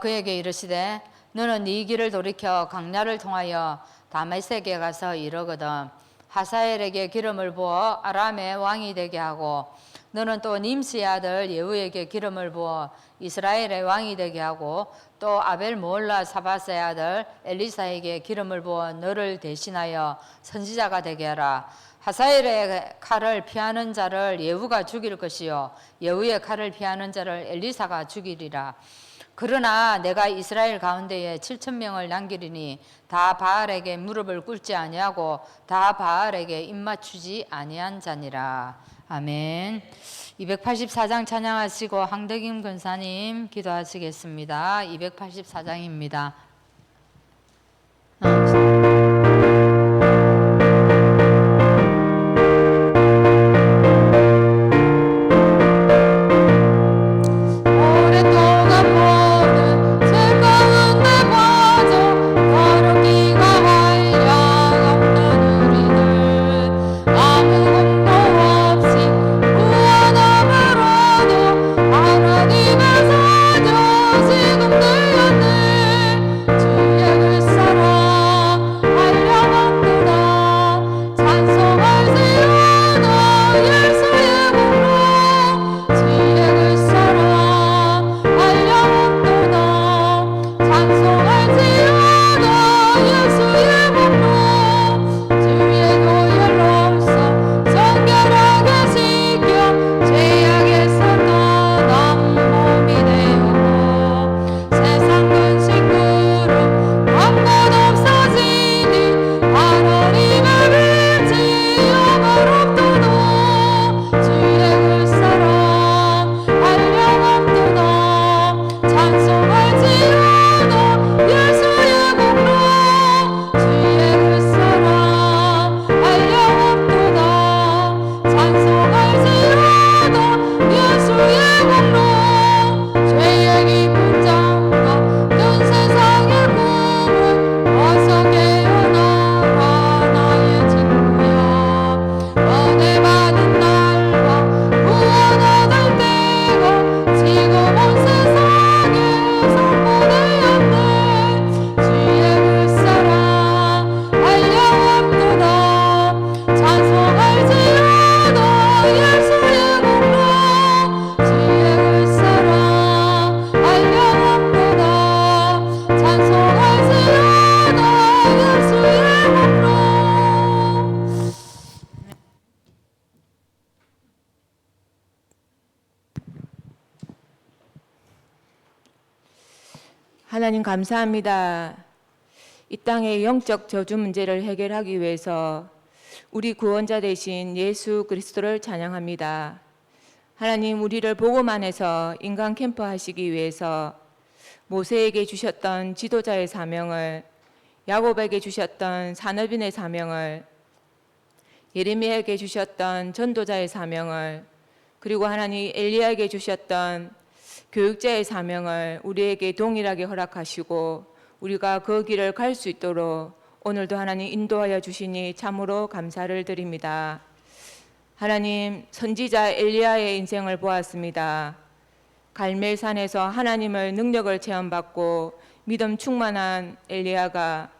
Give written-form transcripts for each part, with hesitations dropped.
그에게 이르시되 너는 네 길을 돌이켜 강야를 통하여 다메섹에 가서 이르거든 하사엘에게 기름을 부어 아람의 왕이 되게 하고 너는 또 님스의 아들 예후에게 기름을 부어 이스라엘의 왕이 되게 하고 또 아벨 모올라 사바스의 아들 엘리사에게 기름을 부어 너를 대신하여 선지자가 되게 하라. 하사엘의 칼을 피하는 자를 예후가 죽일 것이요 예후의 칼을 피하는 자를 엘리사가 죽이리라. 그러나 내가 이스라엘 가운데에 7,000명을 남기리니 다 바알에게 무릎을 꿇지 아니하고 다 바알에게 입맞추지 아니한 자니라. 아멘. 284장 찬양하시고 황덕임 권사님 기도하시겠습니다. 284장입니다. 하나님 감사합니다. 이 땅의 영적 저주 문제를 해결하기 위해서 우리 구원자 되신 예수 그리스도를 찬양합니다. 하나님, 우리를 복음 안에서 인간 캠프 하시기 위해서 모세에게 주셨던 지도자의 사명을, 야곱에게 주셨던 산업인의 사명을, 예레미야에게 주셨던 전도자의 사명을, 그리고 하나님 엘리야에게 주셨던 교육자의 사명을 우리에게 동일하게 허락하시고 우리가 그 길을 갈 수 있도록 오늘도 하나님 인도하여 주시니 참으로 감사를 드립니다. 하나님, 선지자 엘리야의 인생을 보았습니다. 갈멜산에서 하나님의 능력을 체험받고 믿음 충만한 엘리야가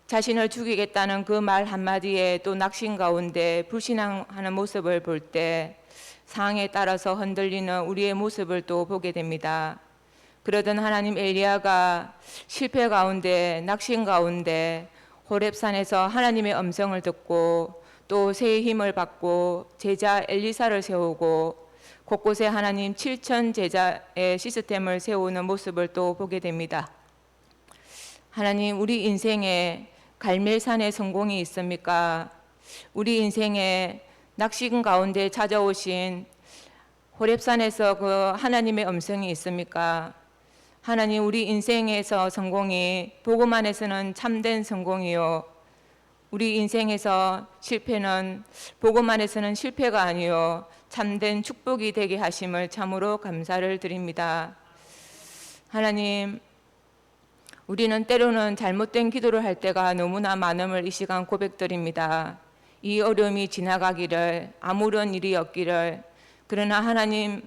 자신을 죽이겠다는 그 말 한마디에 또 낙심 가운데 불신앙하는 모습을 볼 때 상황에 따라서 흔들리는 우리의 모습을 또 보게 됩니다. 그러던 하나님 엘리야가 실패 가운데 낙심 가운데 호렙산에서 하나님의 음성을 듣고 또 새 힘을 받고 제자 엘리사를 세우고 곳곳에 하나님 7천 제자의 시스템을 세우는 모습을 또 보게 됩니다. 하나님, 우리 인생에 갈멜산의 성공이 있습니까? 우리 인생에 낙심 가운데 찾아오신 호렙산에서 그 하나님의 음성이 있습니까? 하나님, 우리 인생에서 성공이 복음 안에서는 참된 성공이요, 우리 인생에서 실패는 복음 안에서는 실패가 아니요 참된 축복이 되게 하심을 참으로 감사를 드립니다. 하나님, 우리는 때로는 잘못된 기도를 할 때가 너무나 많음을 이 시간 고백드립니다. 이 어려움이 지나가기를, 아무런 일이 없기를. 그러나 하나님,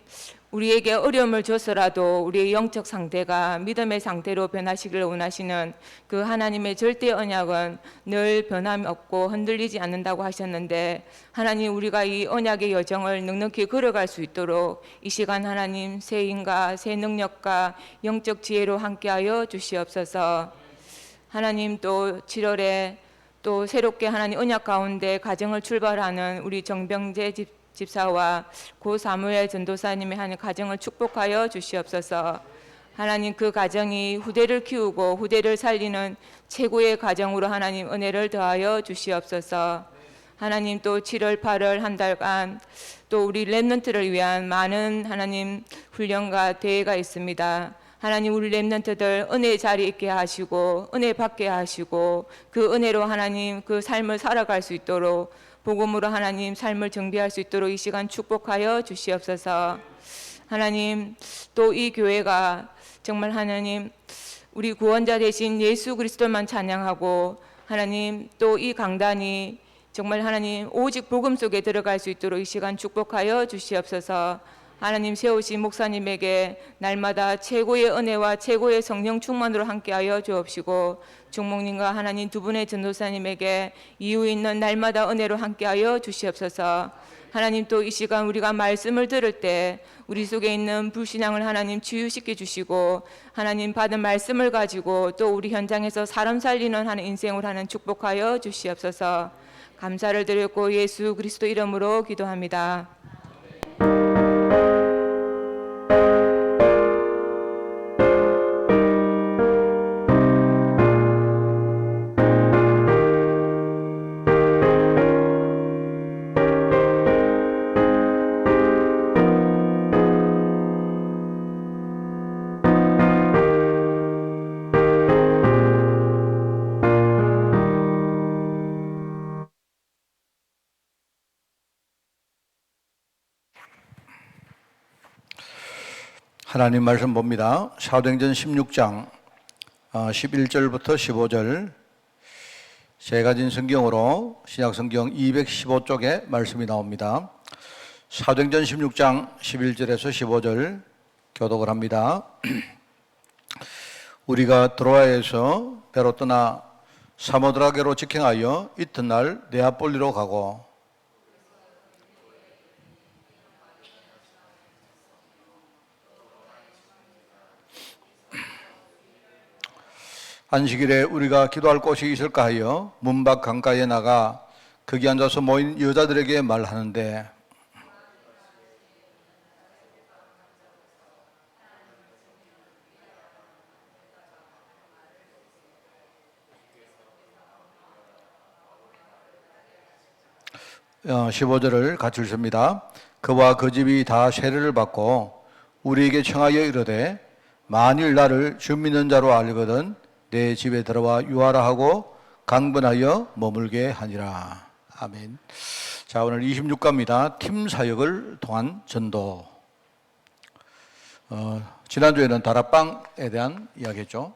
우리에게 어려움을 줘서라도 우리의 영적 상태가 믿음의 상태로 변하시기를 원하시는 그 하나님의 절대 언약은 늘 변함이 없고 흔들리지 않는다고 하셨는데, 하나님, 우리가 이 언약의 여정을 넉넉히 걸어갈 수 있도록 이 시간 하나님 새 힘과 새 능력과 영적 지혜로 함께하여 주시옵소서. 하나님, 또 7월에 또 새롭게 하나님 언약 가운데 가정을 출발하는 우리 정병재 집사와 고 사무엘 전도사님의 하는 가정을 축복하여 주시옵소서. 하나님, 그 가정이 후대를 키우고 후대를 살리는 최고의 가정으로 하나님 은혜를 더하여 주시옵소서. 하나님, 또 7월 8월 한 달간 또 우리 렘넌트를 위한 많은 하나님 훈련과 대회가 있습니다. 하나님, 우리 렘넌트들 은혜의 자리에 있게 하시고 은혜 받게 하시고 그 은혜로 하나님 그 삶을 살아갈 수 있도록, 복음으로 하나님 삶을 정비할 수 있도록 이 시간 축복하여 주시옵소서. 하나님, 또 이 교회가 정말 하나님 우리 구원자 되신 예수 그리스도만 찬양하고, 하나님 또 이 강단이 정말 하나님 오직 복음 속에 들어갈 수 있도록 이 시간 축복하여 주시옵소서. 하나님, 세우신 목사님에게 날마다 최고의 은혜와 최고의 성령 충만으로 함께하여 주옵시고, 중목님과 하나님 두 분의 전도사님에게 이유 있는 날마다 은혜로 함께하여 주시옵소서. 하나님, 또 이 시간 우리가 말씀을 들을 때 우리 속에 있는 불신앙을 하나님 치유시켜 주시고, 하나님 받은 말씀을 가지고 또 우리 현장에서 사람 살리는 하는 인생을 하는 축복하여 주시옵소서. 감사를 드렸고 예수 그리스도 이름으로 기도합니다. 하나님 말씀 봅니다. 사도행전 16장 11절부터 15절, 제가 가진 성경으로 신약성경 215쪽에 말씀이 나옵니다. 사도행전 16장 11절에서 15절 교독을 합니다. 우리가 드로아에서 배로 떠나 사모드라게로 직행하여 이튿날 네아폴리로 가고, 안식일에 우리가 기도할 곳이 있을까 하여 문 밖 강가에 나가 거기 앉아서 모인 여자들에게 말하는데, 어, 15절을 같이 읽습니다. 그와 그 집이 다 세례를 받고 우리에게 청하여 이르되, 만일 나를 주 믿는 자로 알거든 내 집에 들어와 유하라 하고 강변하여 머물게 하니라. 아멘. 자, 오늘 26가입니다. 팀 사역을 통한 전도. 지난주에는 다락방에 대한 이야기했죠.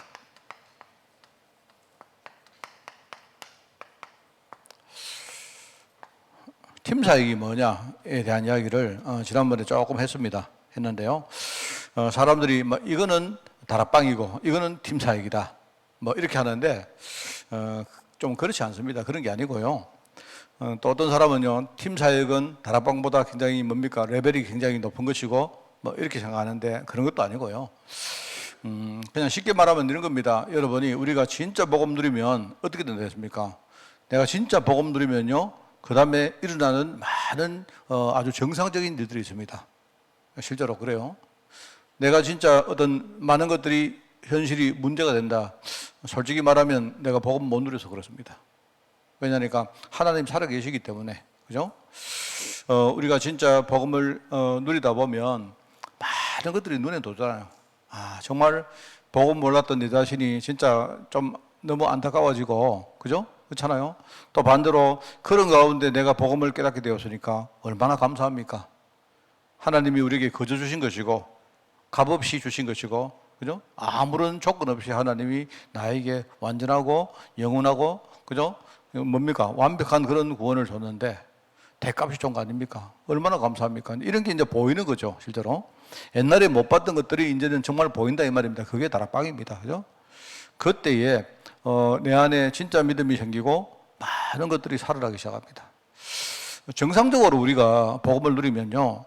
팀 사역이 뭐냐에 대한 이야기를 지난번에 조금 했는데요. 사람들이 이거는 다락방이고 이거는 팀 사역이다, 이렇게 하는데 좀 그렇지 않습니다. 그런 게 아니고요. 또 어떤 사람은요, 팀 사역은 다락방보다 굉장히 레벨이 굉장히 높은 것이고 이렇게 생각하는데 그런 것도 아니고요. 그냥 쉽게 말하면 이런 겁니다. 여러분이 우리가 진짜 복음 누리면 어떻게 된다겠습니까? 내가 진짜 복음 누리면요, 그 다음에 일어나는 많은 아주 정상적인 일들이 있습니다. 실제로 그래요. 내가 진짜 어떤 많은 것들이 현실이 문제가 된다. 솔직히 말하면 내가 복음 못 누려서 그렇습니다. 왜냐니까 하나님 살아계시기 때문에, 그죠? 우리가 진짜 복음을 누리다 보면 많은 것들이 눈에 들어오잖아요. 정말 복음 몰랐던 내 자신이 진짜 좀 너무 안타까워지고, 그죠? 그렇잖아요. 또 반대로 그런 가운데 내가 복음을 깨닫게 되었으니까 얼마나 감사합니까? 하나님이 우리에게 거저 주신 것이고 값없이 주신 것이고, 그죠? 아무런 조건 없이 하나님이 나에게 완전하고 영원하고, 그죠? 뭡니까? 완벽한 그런 구원을 줬는데 대값이 좋은 거 아닙니까? 얼마나 감사합니까? 이런 게 이제 보이는 거죠, 실제로. 옛날에 못 봤던 것들이 이제는 정말 보인다 이 말입니다. 그게 다락방입니다. 그죠? 그때에 내 안에 진짜 믿음이 생기고 많은 것들이 살아나기 시작합니다. 정상적으로 우리가 복음을 누리면요,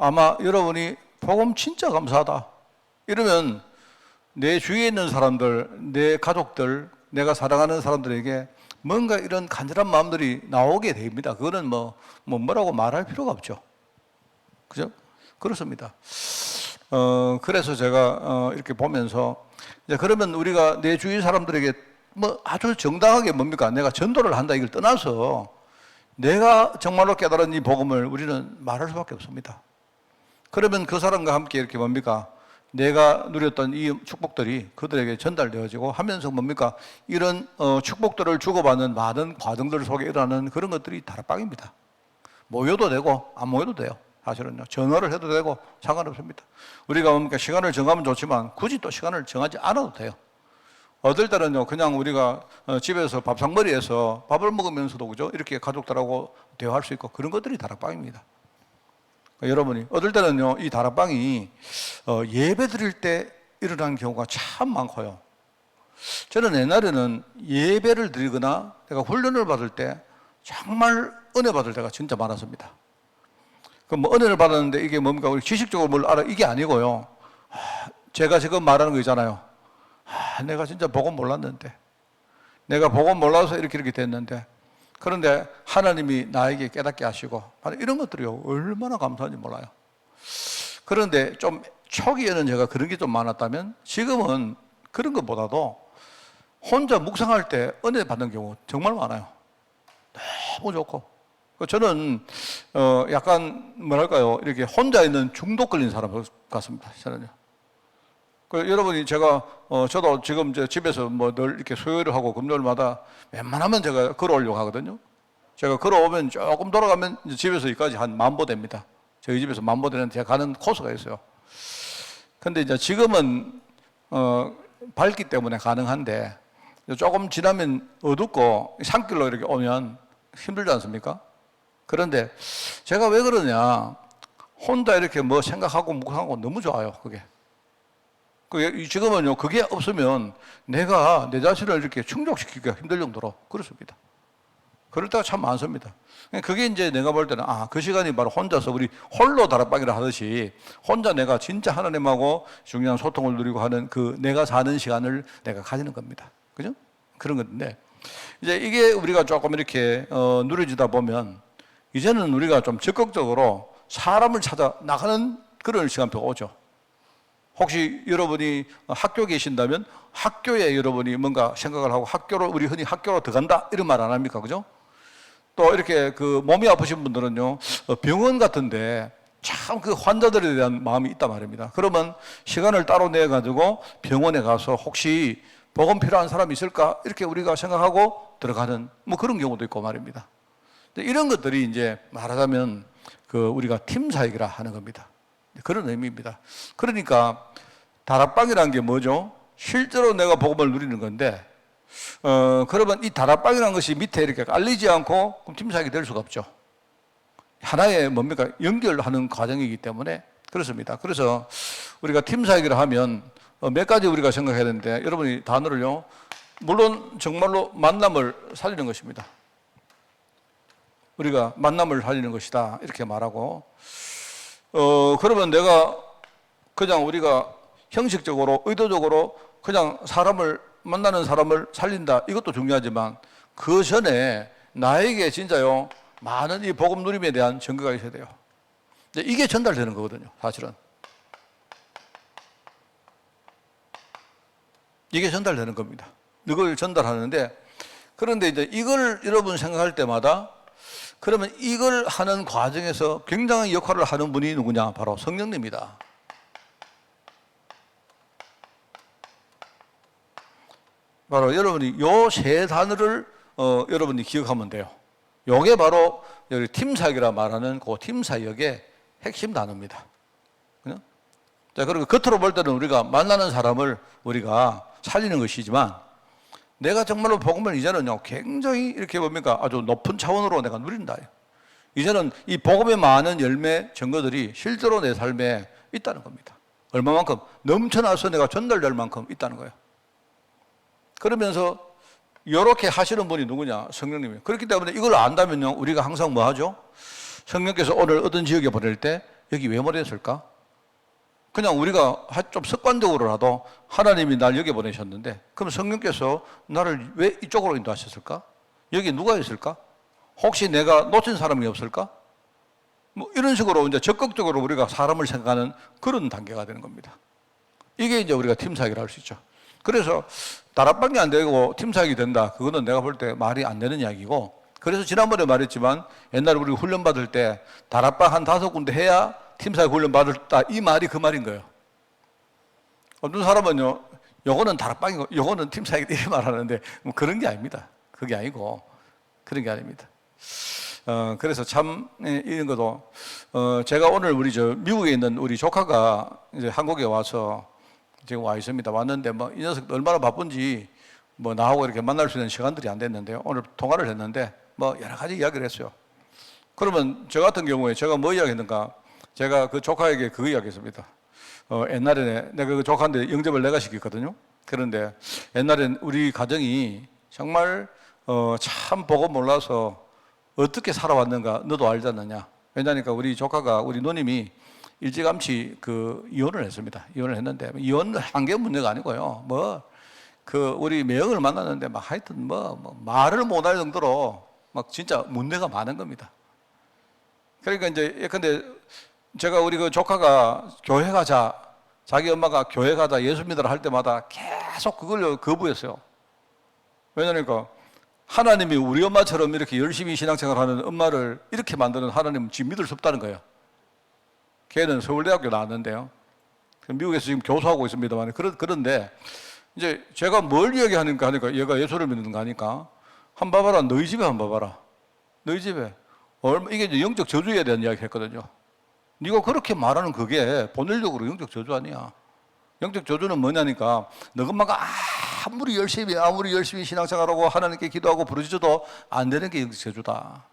아마 여러분이 복음 진짜 감사하다 이러면 내 주위에 있는 사람들, 내 가족들, 내가 사랑하는 사람들에게 뭔가 이런 간절한 마음들이 나오게 됩니다. 그거는 뭐라고 말할 필요가 없죠. 그죠? 그렇습니다. 그래서 제가 이렇게 보면서 이제 그러면 우리가 내 주위 사람들에게 뭐 아주 정당하게 뭡니까? 내가 전도를 한다 이걸 떠나서 내가 정말로 깨달은 이 복음을 우리는 말할 수밖에 없습니다. 그러면 그 사람과 함께 이렇게 뭡니까? 내가 누렸던 이 축복들이 그들에게 전달되어지고 하면서 뭡니까? 이런 축복들을 주고받는 많은 과정들 속에 일어나는 그런 것들이 다락방입니다. 모여도 되고 안 모여도 돼요. 사실은요. 전화를 해도 되고 상관없습니다. 우리가 뭡니까? 시간을 정하면 좋지만 굳이 또 시간을 정하지 않아도 돼요. 어떨 때는요, 그냥 우리가 집에서 밥상머리에서 밥을 먹으면서도 그죠? 이렇게 가족들하고 대화할 수 있고 그런 것들이 다락방입니다. 여러분이 어떨 때는요, 이 다락방이 예배 드릴 때 일어나는 경우가 참 많고요. 저는 옛날에는 예배를 드리거나 내가 훈련을 받을 때 정말 은혜 받을 때가 진짜 많았습니다. 그 뭐 은혜를 받았는데 이게 뭡니까? 우리 지식적으로 뭘 알아? 이게 아니고요. 제가 지금 말하는 거 있잖아요. 내가 진짜 복음 몰랐는데, 내가 복음 몰라서 이렇게 됐는데, 그런데 하나님이 나에게 깨닫게 하시고 이런 것들이요 얼마나 감사한지 몰라요. 그런데 좀 초기에는 제가 그런 게 좀 많았다면 지금은 그런 것보다도 혼자 묵상할 때 은혜 받는 경우 정말 많아요. 너무 좋고 저는 약간 뭐랄까요 이렇게 혼자 있는 중독 걸린 사람 같습니다. 저는요. 여러분이 제가 저도 지금 이제 집에서 뭐 늘 이렇게 수요일을 하고 금요일마다 웬만하면 제가 걸어오려고 하거든요. 제가 걸어오면 조금 돌아가면 이제 집에서 여기까지 한 10,000보 됩니다. 저희 집에서 10,000보 되는 제가 가는 코스가 있어요. 근데 이제 지금은 밝기 때문에 가능한데 조금 지나면 어둡고 산길로 이렇게 오면 힘들지 않습니까? 그런데 제가 왜 그러냐, 혼자 이렇게 뭐 생각하고 묵상하고 너무 좋아요. 그게 지금은요, 그게 없으면 내가 내 자신을 이렇게 충족시키기가 힘들 정도로 그렇습니다. 그럴 때가 참 많습니다. 그게 이제 내가 볼 때는, 그 시간이 바로 혼자서 우리 홀로 다락방이라 하듯이 혼자 내가 진짜 하나님하고 중요한 소통을 누리고 하는 그 내가 사는 시간을 내가 가지는 겁니다. 그죠? 그런 건데, 이제 이게 우리가 조금 이렇게 누려지다 보면 이제는 우리가 좀 적극적으로 사람을 찾아 나가는 그런 시간표가 오죠. 혹시 여러분이 학교에 계신다면 학교에 여러분이 뭔가 생각을 하고 학교로, 우리 흔히 학교로 들어간다 이런 말 안 합니까? 그죠? 또 이렇게 그 몸이 아프신 분들은요, 병원 같은데 참 그 환자들에 대한 마음이 있단 말입니다. 그러면 시간을 따로 내가지고 병원에 가서 혹시 보험 필요한 사람이 있을까? 이렇게 우리가 생각하고 들어가는 뭐 그런 경우도 있고 말입니다. 이런 것들이 이제 말하자면 그 우리가 팀 사역이라 하는 겁니다. 그런 의미입니다. 그러니까 다락방이라는 게 뭐죠? 실제로 내가 복음을 누리는 건데, 그러면 이 다락방이라는 것이 밑에 이렇게 깔리지 않고 그럼 팀 사역이 될 수가 없죠. 하나의 뭡니까? 연결하는 과정이기 때문에 그렇습니다. 그래서 우리가 팀 사역이라 하면 몇 가지 우리가 생각해야 되는데, 여러분이 단어를요, 물론 정말로 만남을 살리는 것입니다. 우리가 만남을 살리는 것이다 이렇게 말하고, 그러면 내가 그냥 우리가 형식적으로 의도적으로 그냥 사람을 만나는 사람을 살린다 이것도 중요하지만 그 전에 나에게 진짜요 많은 이 복음 누림에 대한 증거가 있어야 돼요. 이게 전달되는 거거든요. 사실은 이게 전달되는 겁니다. 이걸 전달하는데, 그런데 이제 이걸 여러분 생각할 때마다 그러면 이걸 하는 과정에서 굉장히 역할을 하는 분이 누구냐? 바로 성령님이다. 바로 여러분이 요 세 단어를 여러분이 기억하면 돼요. 요게 바로 여기 팀 사역이라 말하는 그 팀 사역의 핵심 단어입니다. 그죠? 자, 그리고 겉으로 볼 때는 우리가 만나는 사람을 우리가 살리는 것이지만, 내가 정말로 복음을 이제는요 굉장히 이렇게 뭡니까 아주 높은 차원으로 내가 누린다. 이제는 이 복음의 많은 열매 증거들이 실제로 내 삶에 있다는 겁니다. 얼마만큼? 넘쳐나서 내가 전달될 만큼 있다는 거예요. 그러면서 이렇게 하시는 분이 누구냐? 성령님이에요. 그렇기 때문에 이걸 안다면요, 우리가 항상 뭐 하죠? 성령께서 오늘 어떤 지역에 보낼 때 여기 왜 보냈을까? 그냥 우리가 좀 습관적으로라도 하나님이 날 여기 보내셨는데, 그럼 성령께서 나를 왜 이쪽으로 인도하셨을까? 여기 누가 있을까? 혹시 내가 놓친 사람이 없을까? 뭐 이런 식으로 이제 적극적으로 우리가 사람을 생각하는 그런 단계가 되는 겁니다. 이게 이제 우리가 팀 사역을 할 수 있죠. 그래서 다락방이 안 되고 팀 사역이 된다. 그거는 내가 볼 때 말이 안 되는 이야기고, 그래서 지난번에 말했지만 옛날에 우리 훈련 받을 때 다락방 한 5군데 해야 팀 사역 훈련 받았다. 이 말이 그 말인 거예요. 어떤 사람은요, 요거는 다락방이고 요거는 팀 사역이다 이렇게 말하는데 뭐 그런 게 아닙니다. 그게 아니고 그런 게 아닙니다. 그래서 참 이런 것도 제가 오늘 우리 미국에 있는 우리 조카가 이제 한국에 와서 지금 와 있습니다. 왔는데 뭐 이 녀석 얼마나 바쁜지 뭐 나하고 이렇게 만날 수 있는 시간들이 안 됐는데요. 오늘 통화를 했는데 뭐 여러 가지 이야기를 했어요. 그러면 저 같은 경우에 제가 뭐 이야기했는가? 제가 그 조카에게 그 이야기했습니다. 옛날에 내가 그 조카한테 영접을 내가 시켰거든요. 그런데 옛날엔 우리 가정이 정말 참 보고 몰라서 어떻게 살아왔는가 너도 알지 않느냐. 왜냐니까 우리 조카가 우리 누님이 일찌감치 그 이혼을 했습니다. 이혼을 했는데 이혼은 한 개 문제가 아니고요. 뭐 그 우리 매형을 만났는데 막 하여튼 뭐 말을 못할 정도로 막 진짜 문제가 많은 겁니다. 그러니까 이제 예컨대 제가 우리 그 조카가 교회 가자, 자기 엄마가 교회 가자, 예수 믿으라 할 때마다 계속 그걸 거부했어요. 왜냐니까 하나님이 우리 엄마처럼 이렇게 열심히 신앙생활하는 엄마를 이렇게 만드는 하나님은 지금 믿을 수 없다는 거예요. 걔는 서울대학교 나왔는데요. 미국에서 지금 교수하고 있습니다만 그런데 이제 제가 뭘 이야기하니까 얘가 예수를 믿는가 하니까 한번 봐봐라. 너희 집에 한번 봐봐라. 너희 집에 이게 이제 영적 저주에 대한 이야기 했거든요. 네가 그렇게 말하는 그게 본질적으로 영적 저주 아니야. 영적 저주는 뭐냐니까 너희 엄마가 아무리 열심히 신앙생활하고 하나님께 기도하고 부르짖어도 안 되는 게 영적 저주다.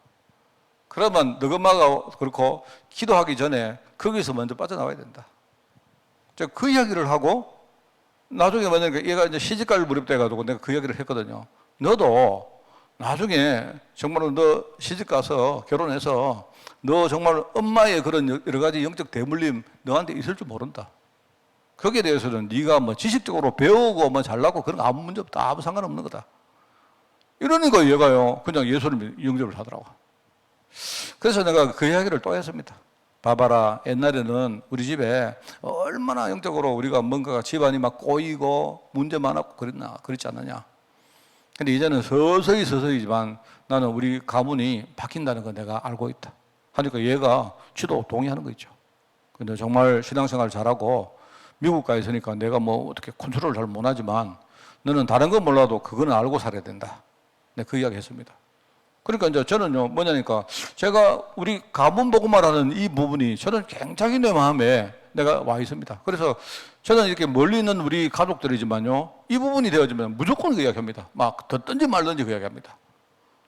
그러면 너희 엄마가 그렇고 기도하기 전에 거기서 먼저 빠져나와야 된다. 제가 그 이야기를 하고 나중에 뭐냐니까 얘가 이제 시집갈 무렵 돼가지고 내가 그 이야기를 했거든요. 너도 나중에 정말로 너 시집 가서 결혼해서 너 정말 엄마의 그런 여러 가지 영적 대물림 너한테 있을 줄 모른다. 거기에 대해서는 네가 뭐 지식적으로 배우고 뭐 잘나고 그런 거 아무 문제 없다. 아무 상관없는 거다. 이러니까 얘가요 그냥 예수를 영접을 하더라고. 그래서 내가 그 이야기를 또 했습니다. 봐봐라, 옛날에는 우리 집에 얼마나 영적으로 우리가 뭔가가 집안이 막 꼬이고 문제 많았고 그랬지 않느냐. 근데 이제는 서서히지만 나는 우리 가문이 바뀐다는 거 내가 알고 있다. 하니까 얘가 지도 동의하는 거 있죠. 근데 정말 신앙생활 잘하고 미국 가 있으니까 내가 뭐 어떻게 컨트롤 잘 못하지만 너는 다른 건 몰라도 그거는 알고 살아야 된다. 네, 그 이야기 했습니다. 그러니까 이제 저는요, 뭐냐니까 제가 우리 가문 복음화라는 이 부분이 저는 굉장히 내 마음에 내가 와 있습니다. 그래서 저는 이렇게 멀리 있는 우리 가족들이지만요, 이 부분이 되어지면 무조건 그 이야기합니다. 막 듣든지 말든지 그 이야기합니다.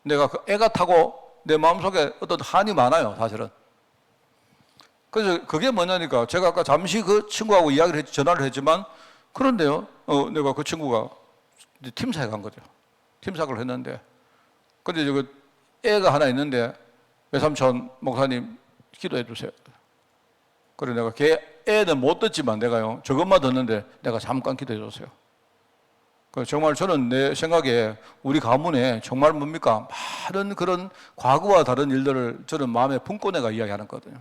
내가 그 애가 타고 내 마음속에 어떤 한이 많아요, 사실은. 그래서 그게 뭐냐니까 제가 아까 잠시 그 친구하고 전화를 했지만 그런데요, 내가 그 친구가 팀 사역 한 거죠. 팀 사역을 했는데 근데 그 애가 하나 있는데 외삼촌 목사님 기도해 주세요. 그래 내가 걔 애는 못 듣지만 내가요 저것만 듣는데 내가 잠깐 기도해 줬어요. 정말 저는 내 생각에 우리 가문에 정말 뭡니까 많은 그런 과거와 다른 일들을 저는 마음에 품고 내가 이야기하는 거거든요.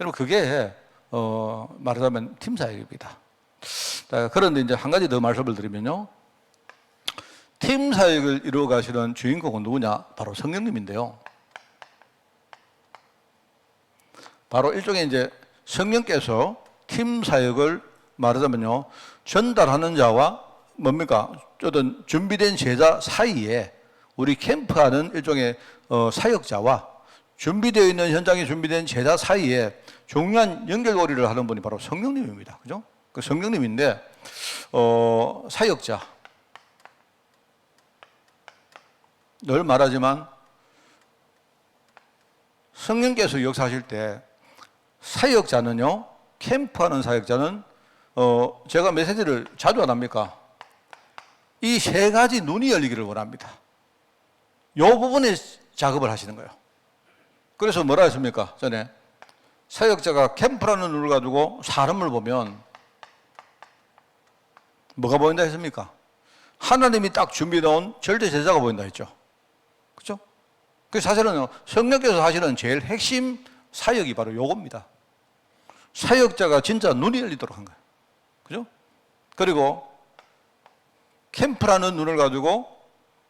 여러분 그게 말하자면 팀 사역입니다. 그런데 이제 한 가지 더 말씀을 드리면요. 팀 사역을 이루어 가시는 주인공은 누구냐? 바로 성령님인데요. 바로 일종의 이제 성령께서 팀 사역을 말하자면요. 전달하는 자와 뭡니까? 어떤 준비된 제자 사이에 우리 캠프하는 일종의 사역자와 준비되어 있는 현장에 준비된 제자 사이에 중요한 연결고리를 하는 분이 바로 성령님입니다. 그죠? 그 성령님인데, 사역자. 늘 말하지만 성령께서 역사하실 때 사역자는요, 캠프하는 사역자는 제가 메시지를 자주 안 합니까? 이 세 가지 눈이 열리기를 원합니다. 이 부분에 작업을 하시는 거예요. 그래서 뭐라 했습니까? 전에 사역자가 캠프라는 눈을 가지고 사람을 보면 뭐가 보인다 했습니까? 하나님이 딱 준비해놓은 절대 제자가 보인다 했죠. 그렇죠? 그 사실은 성령께서 하시는 제일 핵심 사역이 바로 요겁니다. 사역자가 진짜 눈이 열리도록 한 거예요. 그죠? 그리고 캠프라는 눈을 가지고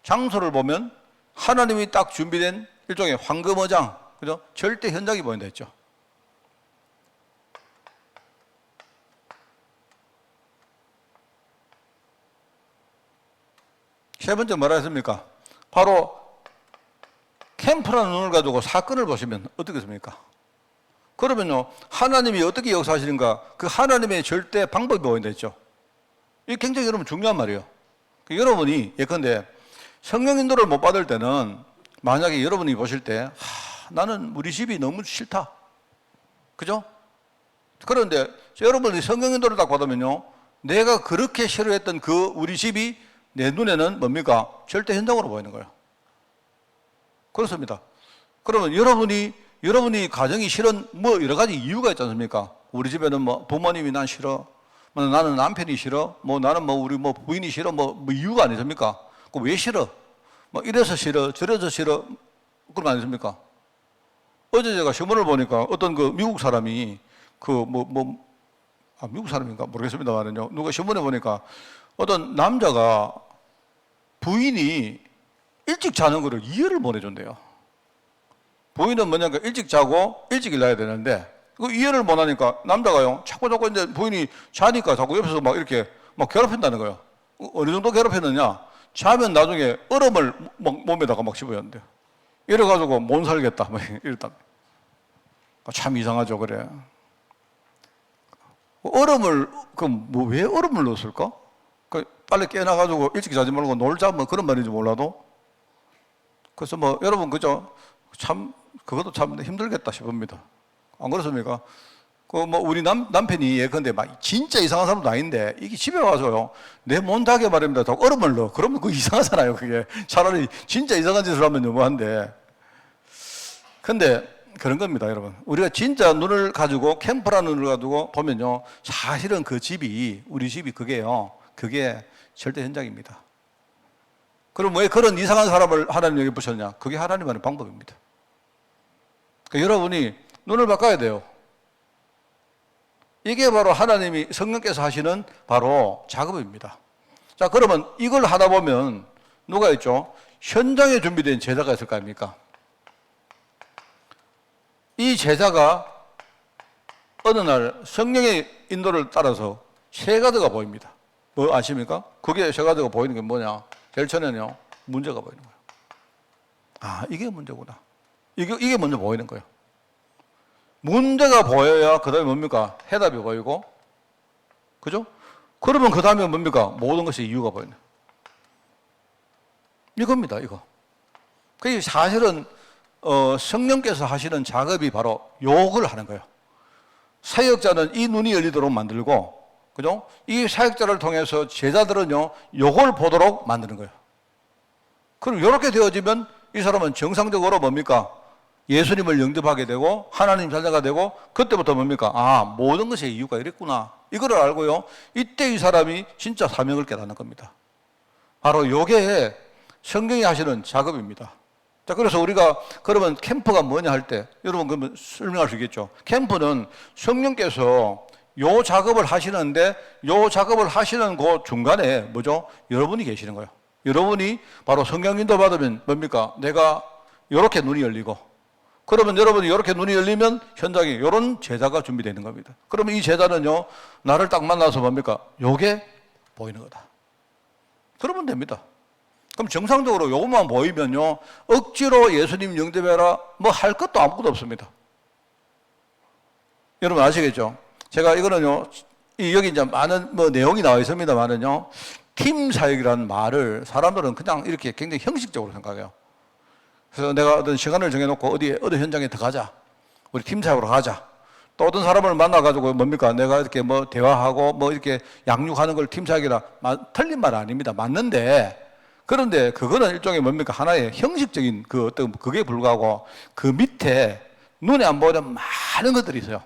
장소를 보면 하나님이 딱 준비된 일종의 황금어장, 그죠? 절대 현장이 보인다 했죠. 세 번째 뭐라 했습니까? 바로 캠프라는 눈을 가지고 사건을 보시면 어떻겠습니까? 그러면요, 하나님이 어떻게 역사하시는가, 그 하나님의 절대 방법이 보인다 했죠. 이게 굉장히 여러분 중요한 말이에요. 여러분이 예컨대 성령 인도를 못 받을 때는 만약에 여러분이 보실 때 나는 우리 집이 너무 싫다. 그죠? 그런데 여러분이 성령 인도를 딱 받으면요, 내가 그렇게 싫어했던 그 우리 집이 내 눈에는 뭡니까? 절대 현장으로 보이는 거예요. 그렇습니다. 그러면 여러분이 가정이 싫은 뭐 여러 가지 이유가 있지 않습니까? 우리 집에는 뭐 부모님이 난 싫어, 뭐 나는 남편이 싫어, 뭐 나는 뭐 우리 뭐 부인이 싫어, 뭐 이유가 아니십니까? 그 왜 싫어? 뭐 이래서 싫어, 저래서 싫어, 그런 거 아니십니까? 어제 제가 신문을 보니까 어떤 그 미국 사람이 미국 사람인가 모르겠습니다만은요, 누가 신문에 보니까 어떤 남자가 부인이 일찍 자는 거를 이해를 못 해준대요. 부인은 뭐냐니까 일찍 자고 일찍 일어나야 되는데 그 이해를 못 하니까 남자가요, 자꾸 이제 부인이 자니까 자꾸 옆에서 막 이렇게 막 괴롭힌다는 거예요. 어느 정도 괴롭혔느냐? 자면 나중에 얼음을 막 몸에다가 막 씹어였는데요. 이래가지고 못 살겠다. 막 이랬다. 참 이상하죠, 그래. 얼음을, 왜 얼음을 넣었을까? 빨리 깨어나가지고 일찍 자지 말고 놀자, 뭐 그런 말인지 몰라도. 그래서 뭐 여러분, 그죠? 참, 그것도 참 힘들겠다 싶습니다. 안 그렇습니까? 우리 남편이 예컨대 막 진짜 이상한 사람도 아닌데 이게 집에 와서요, 내 못하게 말입니다. 더 얼음을 넣어. 그러면 그거 이상하잖아요, 그게. 차라리 진짜 이상한 짓을 하면 너무한데. 근데 그런 겁니다, 여러분. 우리가 진짜 눈을 가지고, 캠프라는 눈을 가지고 보면요, 사실은 그 집이, 우리 집이 그게요, 그게 절대 현장입니다. 그럼 왜 그런 이상한 사람을 하나님 여기 부셨냐? 그게 하나님 하는 방법입니다. 그러니까 여러분이 눈을 바꿔야 돼요. 이게 바로 하나님이 성령께서 하시는 바로 작업입니다. 자, 그러면 이걸 하다 보면 누가 있죠? 현장에 준비된 제자가 있을 거 아닙니까? 이 제자가 어느 날 성령의 인도를 따라서 세 가지가 보입니다. 뭐 아십니까? 그게 세 가지가 보이는 게 뭐냐? 제일 처음에는요, 문제가 보이는 거예요. 아, 이게 문제구나. 이게 먼저 보이는 거예요. 문제가 보여야 그 다음에 뭡니까? 해답이 보이고, 그죠? 그러면 그 다음에 뭡니까? 모든 것이 이유가 보이는 거예요. 이겁니다, 이거. 그게 사실은 성령께서 하시는 작업이 바로 요걸 하는 거예요. 사역자는 이 눈이 열리도록 만들고, 그죠? 이 사역자를 통해서 제자들은요, 요걸 보도록 만드는 거예요. 그럼 이렇게 되어지면 이 사람은 정상적으로 뭡니까? 예수님을 영접하게 되고 하나님 자녀가 되고, 그때부터 뭡니까? 아, 모든 것의 이유가 이랬구나. 이거를 알고요, 이때 이 사람이 진짜 사명을 깨닫는 겁니다. 바로 요게 성경이 하시는 작업입니다. 자, 그래서 우리가 그러면 캠프가 뭐냐 할 때 여러분 그러면 설명할 수 있겠죠. 캠프는 성령께서 요 작업을 하시는데, 요 작업을 하시는 그 중간에 뭐죠? 여러분이 계시는 거예요. 여러분이 바로 성령 인도 받으면 뭡니까? 내가 요렇게 눈이 열리고, 그러면 여러분이 이렇게 눈이 열리면 현장에 이런 제자가 준비되는 겁니다. 그러면 이 제자는요, 나를 딱 만나서 뭡니까? 요게 보이는 거다. 그러면 됩니다. 그럼 정상적으로 요것만 보이면요, 억지로 예수님 영접해라 뭐 할 것도 아무것도 없습니다. 여러분 아시겠죠? 제가 이거는요, 여기 이제 많은 뭐 내용이 나와 있습니다만은요, 팀 사역이라는 말을 사람들은 그냥 이렇게 굉장히 형식적으로 생각해요. 그래서 내가 어떤 시간을 정해놓고 어느 현장에 더 가자. 우리 팀 사역으로 가자. 또 어떤 사람을 만나가지고 뭡니까? 내가 이렇게 뭐 대화하고 뭐 이렇게 양육하는 걸 팀 사역이라 틀린 말 아닙니다. 맞는데 그런데 그거는 일종의 뭡니까? 하나의 형식적인 그 어떤 그게 불과하고 그 밑에 눈에 안 보이는 많은 것들이 있어요.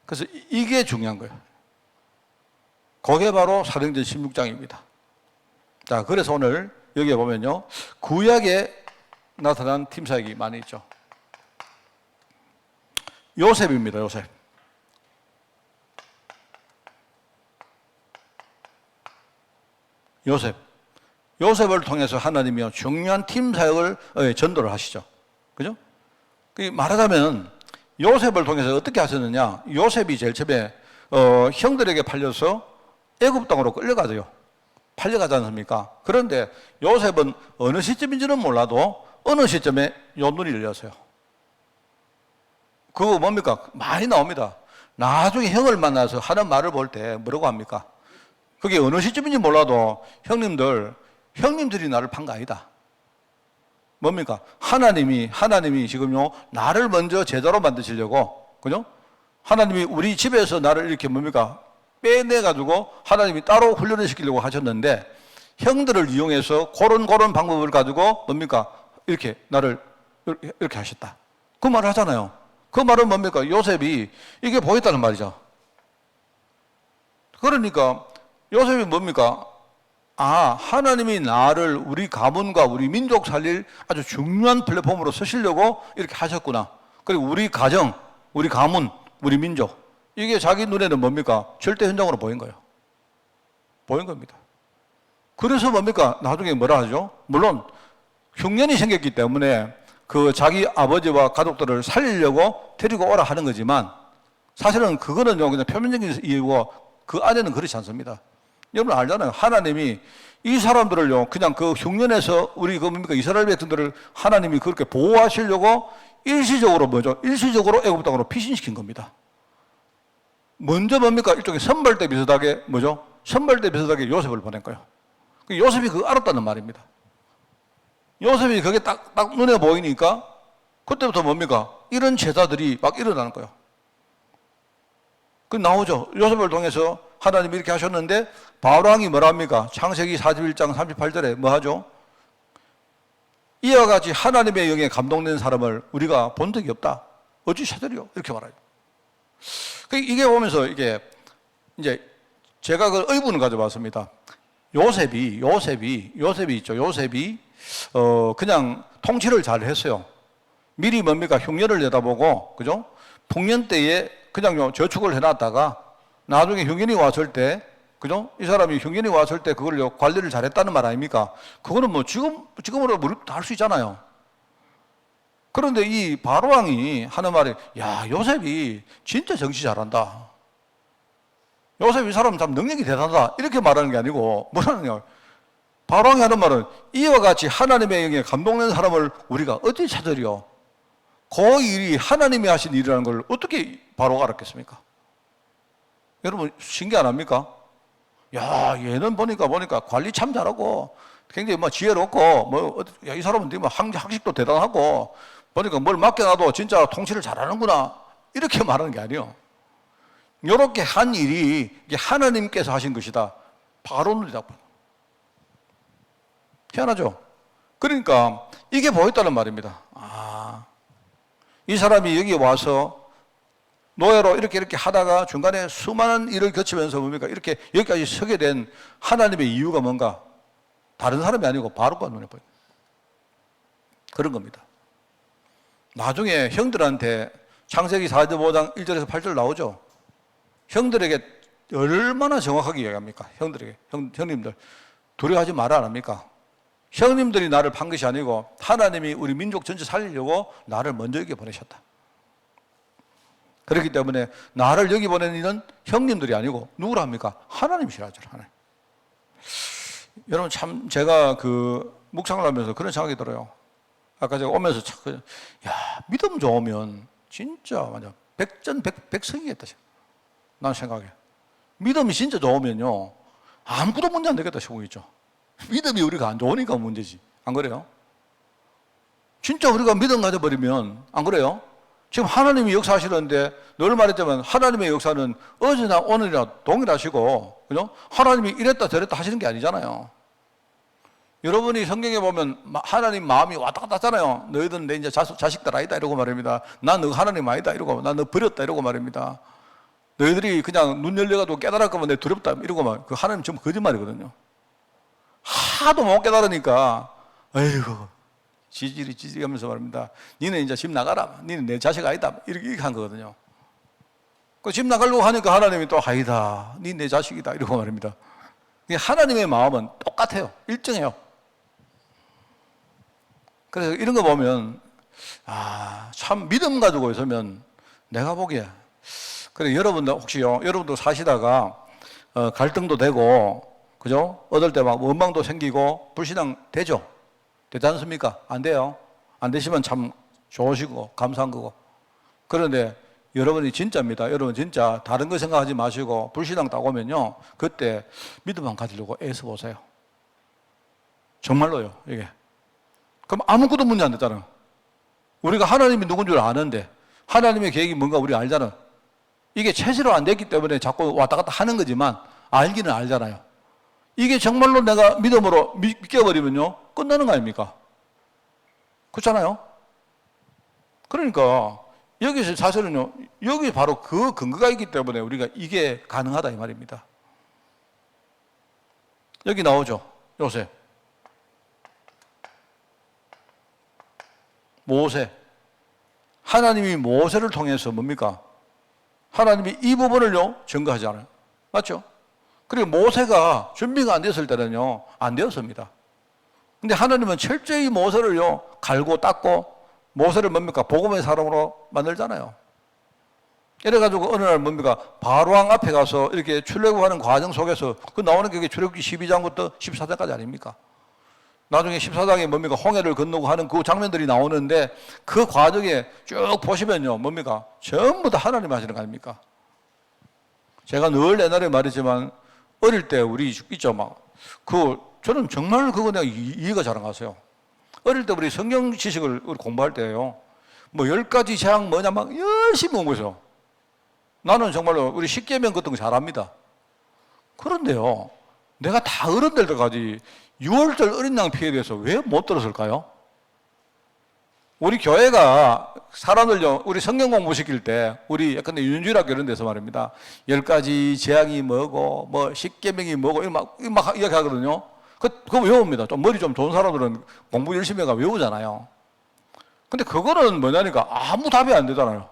그래서 이게 중요한 거예요. 그게 바로 사도행전 16장입니다. 자, 그래서 오늘 여기에 보면요. 구약에 나타난 팀 사역이 많이 있죠. 요셉입니다, 요셉. 요셉을 통해서 하나님이요 중요한 팀 사역을 전도를 하시죠. 그죠? 말하자면 요셉을 통해서 어떻게 하셨느냐? 요셉이 제일 처음에 형들에게 팔려서 애굽 땅으로 끌려가죠. 팔려가지 않습니까? 그런데 요셉은 어느 시점인지는 몰라도 어느 시점에 요 눈이 열렸어요. 그거 뭡니까? 많이 나옵니다. 나중에 형을 만나서 하는 말을 볼 때 뭐라고 합니까? 그게 어느 시점인지 몰라도 형님들이 나를 판 거 아니다. 뭡니까? 하나님이 지금요, 나를 먼저 제자로 만드시려고, 그죠? 하나님이 우리 집에서 나를 이렇게 뭡니까? 빼내가지고 하나님이 따로 훈련을 시키려고 하셨는데, 형들을 이용해서 그런 방법을 가지고 뭡니까? 이렇게 나를 이렇게 하셨다. 그 말을 하잖아요. 그 말은 뭡니까? 요셉이 이게 보였다는 말이죠. 그러니까 요셉이 뭡니까? 하나님이 나를 우리 가문과 우리 민족 살릴 아주 중요한 플랫폼으로 쓰시려고 이렇게 하셨구나. 그리고 우리 가정, 우리 가문, 우리 민족. 이게 자기 눈에는 뭡니까? 절대 현장으로 보인 거예요. 보인 겁니다. 그래서 뭡니까? 나중에 뭐라 하죠? 물론 흉년이 생겼기 때문에 그 자기 아버지와 가족들을 살리려고 데리고 오라 하는 거지만 사실은 그거는요, 그냥 표면적인 이유고 그 안에는 그렇지 않습니다. 여러분 알잖아요. 하나님이 이 사람들을요, 그냥 그 흉년에서 우리 그 뭡니까? 이스라엘 백성들을 하나님이 그렇게 보호하시려고 일시적으로 애굽 땅으로 피신시킨 겁니다. 먼저 뭡니까? 일종의 선발대 비슷하게 선발대 비슷하게 요셉을 보낸 거예요. 요셉이 그거 알았다는 말입니다. 요셉이 그게 딱 눈에 보이니까 그때부터 뭡니까? 이런 제자들이 막 일어나는 거예요. 그 나오죠. 요셉을 통해서 하나님이 이렇게 하셨는데 바로왕이 뭐라 합니까? 창세기 41장 38절에 뭐 하죠? 이와 같이 하나님의 영에 감동된 사람을 우리가 본 적이 없다. 어찌 찾으리요? 이렇게 말하죠. 이게 보면서 이게 이제 제가 그 의문을 가져봤습니다. 요셉이 있죠. 요셉이 그냥 통치를 잘 했어요. 미리 뭡니까? 흉년을 내다보고, 그죠? 풍년 때에 그냥 저축을 해놨다가 나중에 흉년이 왔을 때, 그죠? 이 사람이 흉년이 왔을 때 그걸 관리를 잘했다는 말 아닙니까? 그거는 뭐 지금으로 우리 다 할 수 있잖아요. 그런데 이 바로왕이 하는 말이, 야, 요셉이 진짜 정치 잘한다. 요셉 이 사람 참 능력이 대단하다. 이렇게 말하는 게 아니고, 뭐라느냐. 바로왕이 하는 말은 이와 같이 하나님의 영에 감동된 사람을 우리가 어떻게 찾으리요? 그 일이 하나님이 하신 일이라는 걸 어떻게 바로가 알았겠습니까? 여러분 신기 안 합니까? 야, 얘는 보니까 관리 참 잘하고 굉장히 지혜롭고 이 사람은 학식도 대단하고 보니까 뭘 맡겨놔도 진짜 통치를 잘하는구나 이렇게 말하는 게 아니에요. 이렇게 한 일이 이게 하나님께서 하신 것이다. 바로입니다. 희한하죠? 그러니까 이게 보였다는 말입니다. 이 사람이 여기 와서 노예로 이렇게 하다가 중간에 수많은 일을 거치면서 뭡니까? 이렇게 여기까지 서게 된 하나님의 이유가 뭔가? 다른 사람이 아니고 바로가 눈에 보여요. 그런 겁니다. 나중에 형들한테 창세기 45장 1절에서 8절 나오죠. 형들에게 얼마나 정확하게 이야기합니까? 형님들 두려워하지 마라 안 합니까? 형님들이 나를 판 것이 아니고 하나님이 우리 민족 전체 살리려고 나를 먼저 여기 보내셨다. 그렇기 때문에 나를 여기 보낸 이는 형님들이 아니고 누구라 합니까? 하나님이시라죠. 하나님. 여러분 참 제가 그 묵상을 하면서 그런 생각이 들어요. 아까 제가 오면서 참 믿음 좋으면 진짜 완전 백전백승이겠다. 난 생각해. 믿음이 진짜 좋으면요 아무것도 문제 안 되겠다 싶고 있죠. 믿음이 우리가 안 좋으니까 문제지. 안 그래요? 진짜 우리가 믿음 가져버리면 안 그래요? 지금 하나님이 역사하시는데 늘 말했지만 하나님의 역사는 어제나 오늘이나 동일하시고, 그죠? 하나님이 이랬다 저랬다 하시는 게 아니잖아요. 여러분이 성경에 보면 하나님 마음이 왔다 갔다 하잖아요. 너희들은 내 이제 자식들 아니다 이러고 말입니다. 난 너 하나님 아니다 이러고, 난 너 버렸다 이러고 말입니다. 너희들이 그냥 눈 열려가지고 깨달았거면 내 두렵다 이러고 말. 그 하나님 전부 거짓말이거든요. 하도 못 깨달으니까 아이고 지지리 하면서 말입니다. 니네 이제 집 나가라. 니네 내 자식 아니다. 이렇게 한 거거든요. 그 집 나가려고 하니까 하나님이 또 아니다. 니 내 자식이다. 이러고 말입니다. 하나님의 마음은 똑같아요. 일정해요. 그래서 이런 거 보면 참 믿음 가지고 있으면 내가 보기에 그래 여러분들 혹시요 여러분도 사시다가 갈등도 되고 그죠? 어떨 때 막 원망도 생기고 불신앙 되죠? 되지 않습니까? 안 돼요. 안 되시면 참 좋으시고 감사한 거고. 그런데 여러분이 진짜입니다. 여러분 진짜 다른 거 생각하지 마시고 불신앙 딱 오면요 그때 믿음만 가지려고 애써 보세요. 정말로요 이게. 그럼 아무것도 문제 안 됐잖아요. 우리가 하나님이 누군 줄 아는데 하나님의 계획이 뭔가 우리가 알잖아요. 이게 체질로 안 됐기 때문에 자꾸 왔다 갔다 하는 거지만 알기는 알잖아요. 이게 정말로 내가 믿음으로 믿겨버리면요 끝나는 거 아닙니까? 그렇잖아요. 그러니까 여기서 사실은요 여기 바로 그 근거가 있기 때문에 우리가 이게 가능하다 이 말입니다. 여기 나오죠 요셉, 모세. 하나님이 모세를 통해서 뭡니까? 하나님이 이 부분을요 증거하지 않아요. 맞죠? 그리고 모세가 준비가 안 됐을 때는요 안 되었습니다. 근데 하나님은 철저히 모세를요 갈고 닦고 모세를 뭡니까? 복음의 사람으로 만들잖아요. 이래가지고 어느 날 뭡니까? 바로왕 앞에 가서 이렇게 출애굽하는 과정 속에서 그 나오는 게 출애굽기 12장부터 14장까지 아닙니까? 나중에 14장에 뭡니까? 홍해를 건너고 하는 그 장면들이 나오는데 그 과정에 쭉 보시면요 뭡니까? 전부 다 하나님 하시는 거 아닙니까? 제가 늘 옛날에 말했지만 어릴 때 우리 있죠 저는 정말 그거 내가 이해가 잘 안 가세요. 어릴 때 우리 성경 지식을 공부할 때요 뭐 10가지 재앙 뭐냐 막 열심히 공부해서 나는 정말로 우리 십계명 같은 거 잘합니다. 그런데요 내가 다 어른될 때까지 6월절 어린 양 피해에 대해서 왜 못 들었을까요? 우리 교회가 사람들요 우리 성경 공부 시킬 때 우리 약간 윤주일학교 이런 데서 말입니다 10가지 재앙이 뭐고 뭐 십계명이 뭐고 막 이야기하거든요. 그거 외웁니다. 좀 머리 좀 좋은 사람들은 공부 열심히 해가 외우잖아요. 근데 그거는 뭐냐니까 아무 답이 안 되잖아요.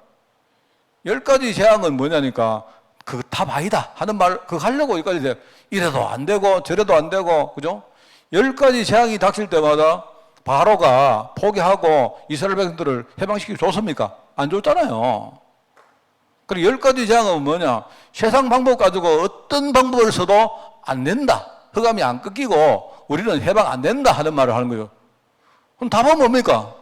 10가지 재앙은 뭐냐니까 그 답 아니다 하는 말 그거 하려고 여기까지 돼. 이래도 안 되고 저래도 안 되고 그죠? 10가지 재앙이 닥칠 때마다 바로가 포기하고 이스라엘 백성들을 해방시키고 줬습니까? 안 줬잖아요. 그리고 10가지 재앙은 뭐냐? 세상 방법 가지고 어떤 방법을 써도 안 된다. 흑암이 안 꺾이고 우리는 해방 안 된다 하는 말을 하는 거예요. 그럼 답은 뭡니까?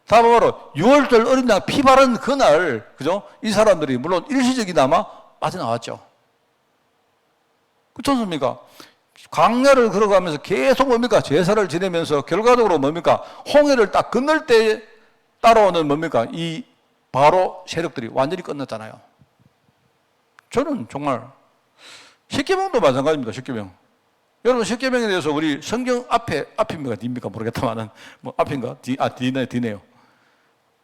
답은 바로 6월절 어린 양 피 바른 그날, 그죠? 이 사람들이 물론 일시적이나마 빠져나왔죠. 그렇지 않습니까? 광야를 걸어가면서 계속 뭡니까? 제사를 지내면서 결과적으로 뭡니까? 홍해를 딱 건널 때 따라오는 뭡니까? 이 바로 세력들이 완전히 끝났잖아요. 저는 정말 십계명도 마찬가지입니다. 십계명. 여러분 십계명에 대해서 우리 성경 앞입니까? 뒤입니까? 모르겠다만은 뭐 앞인가? 뒤네요.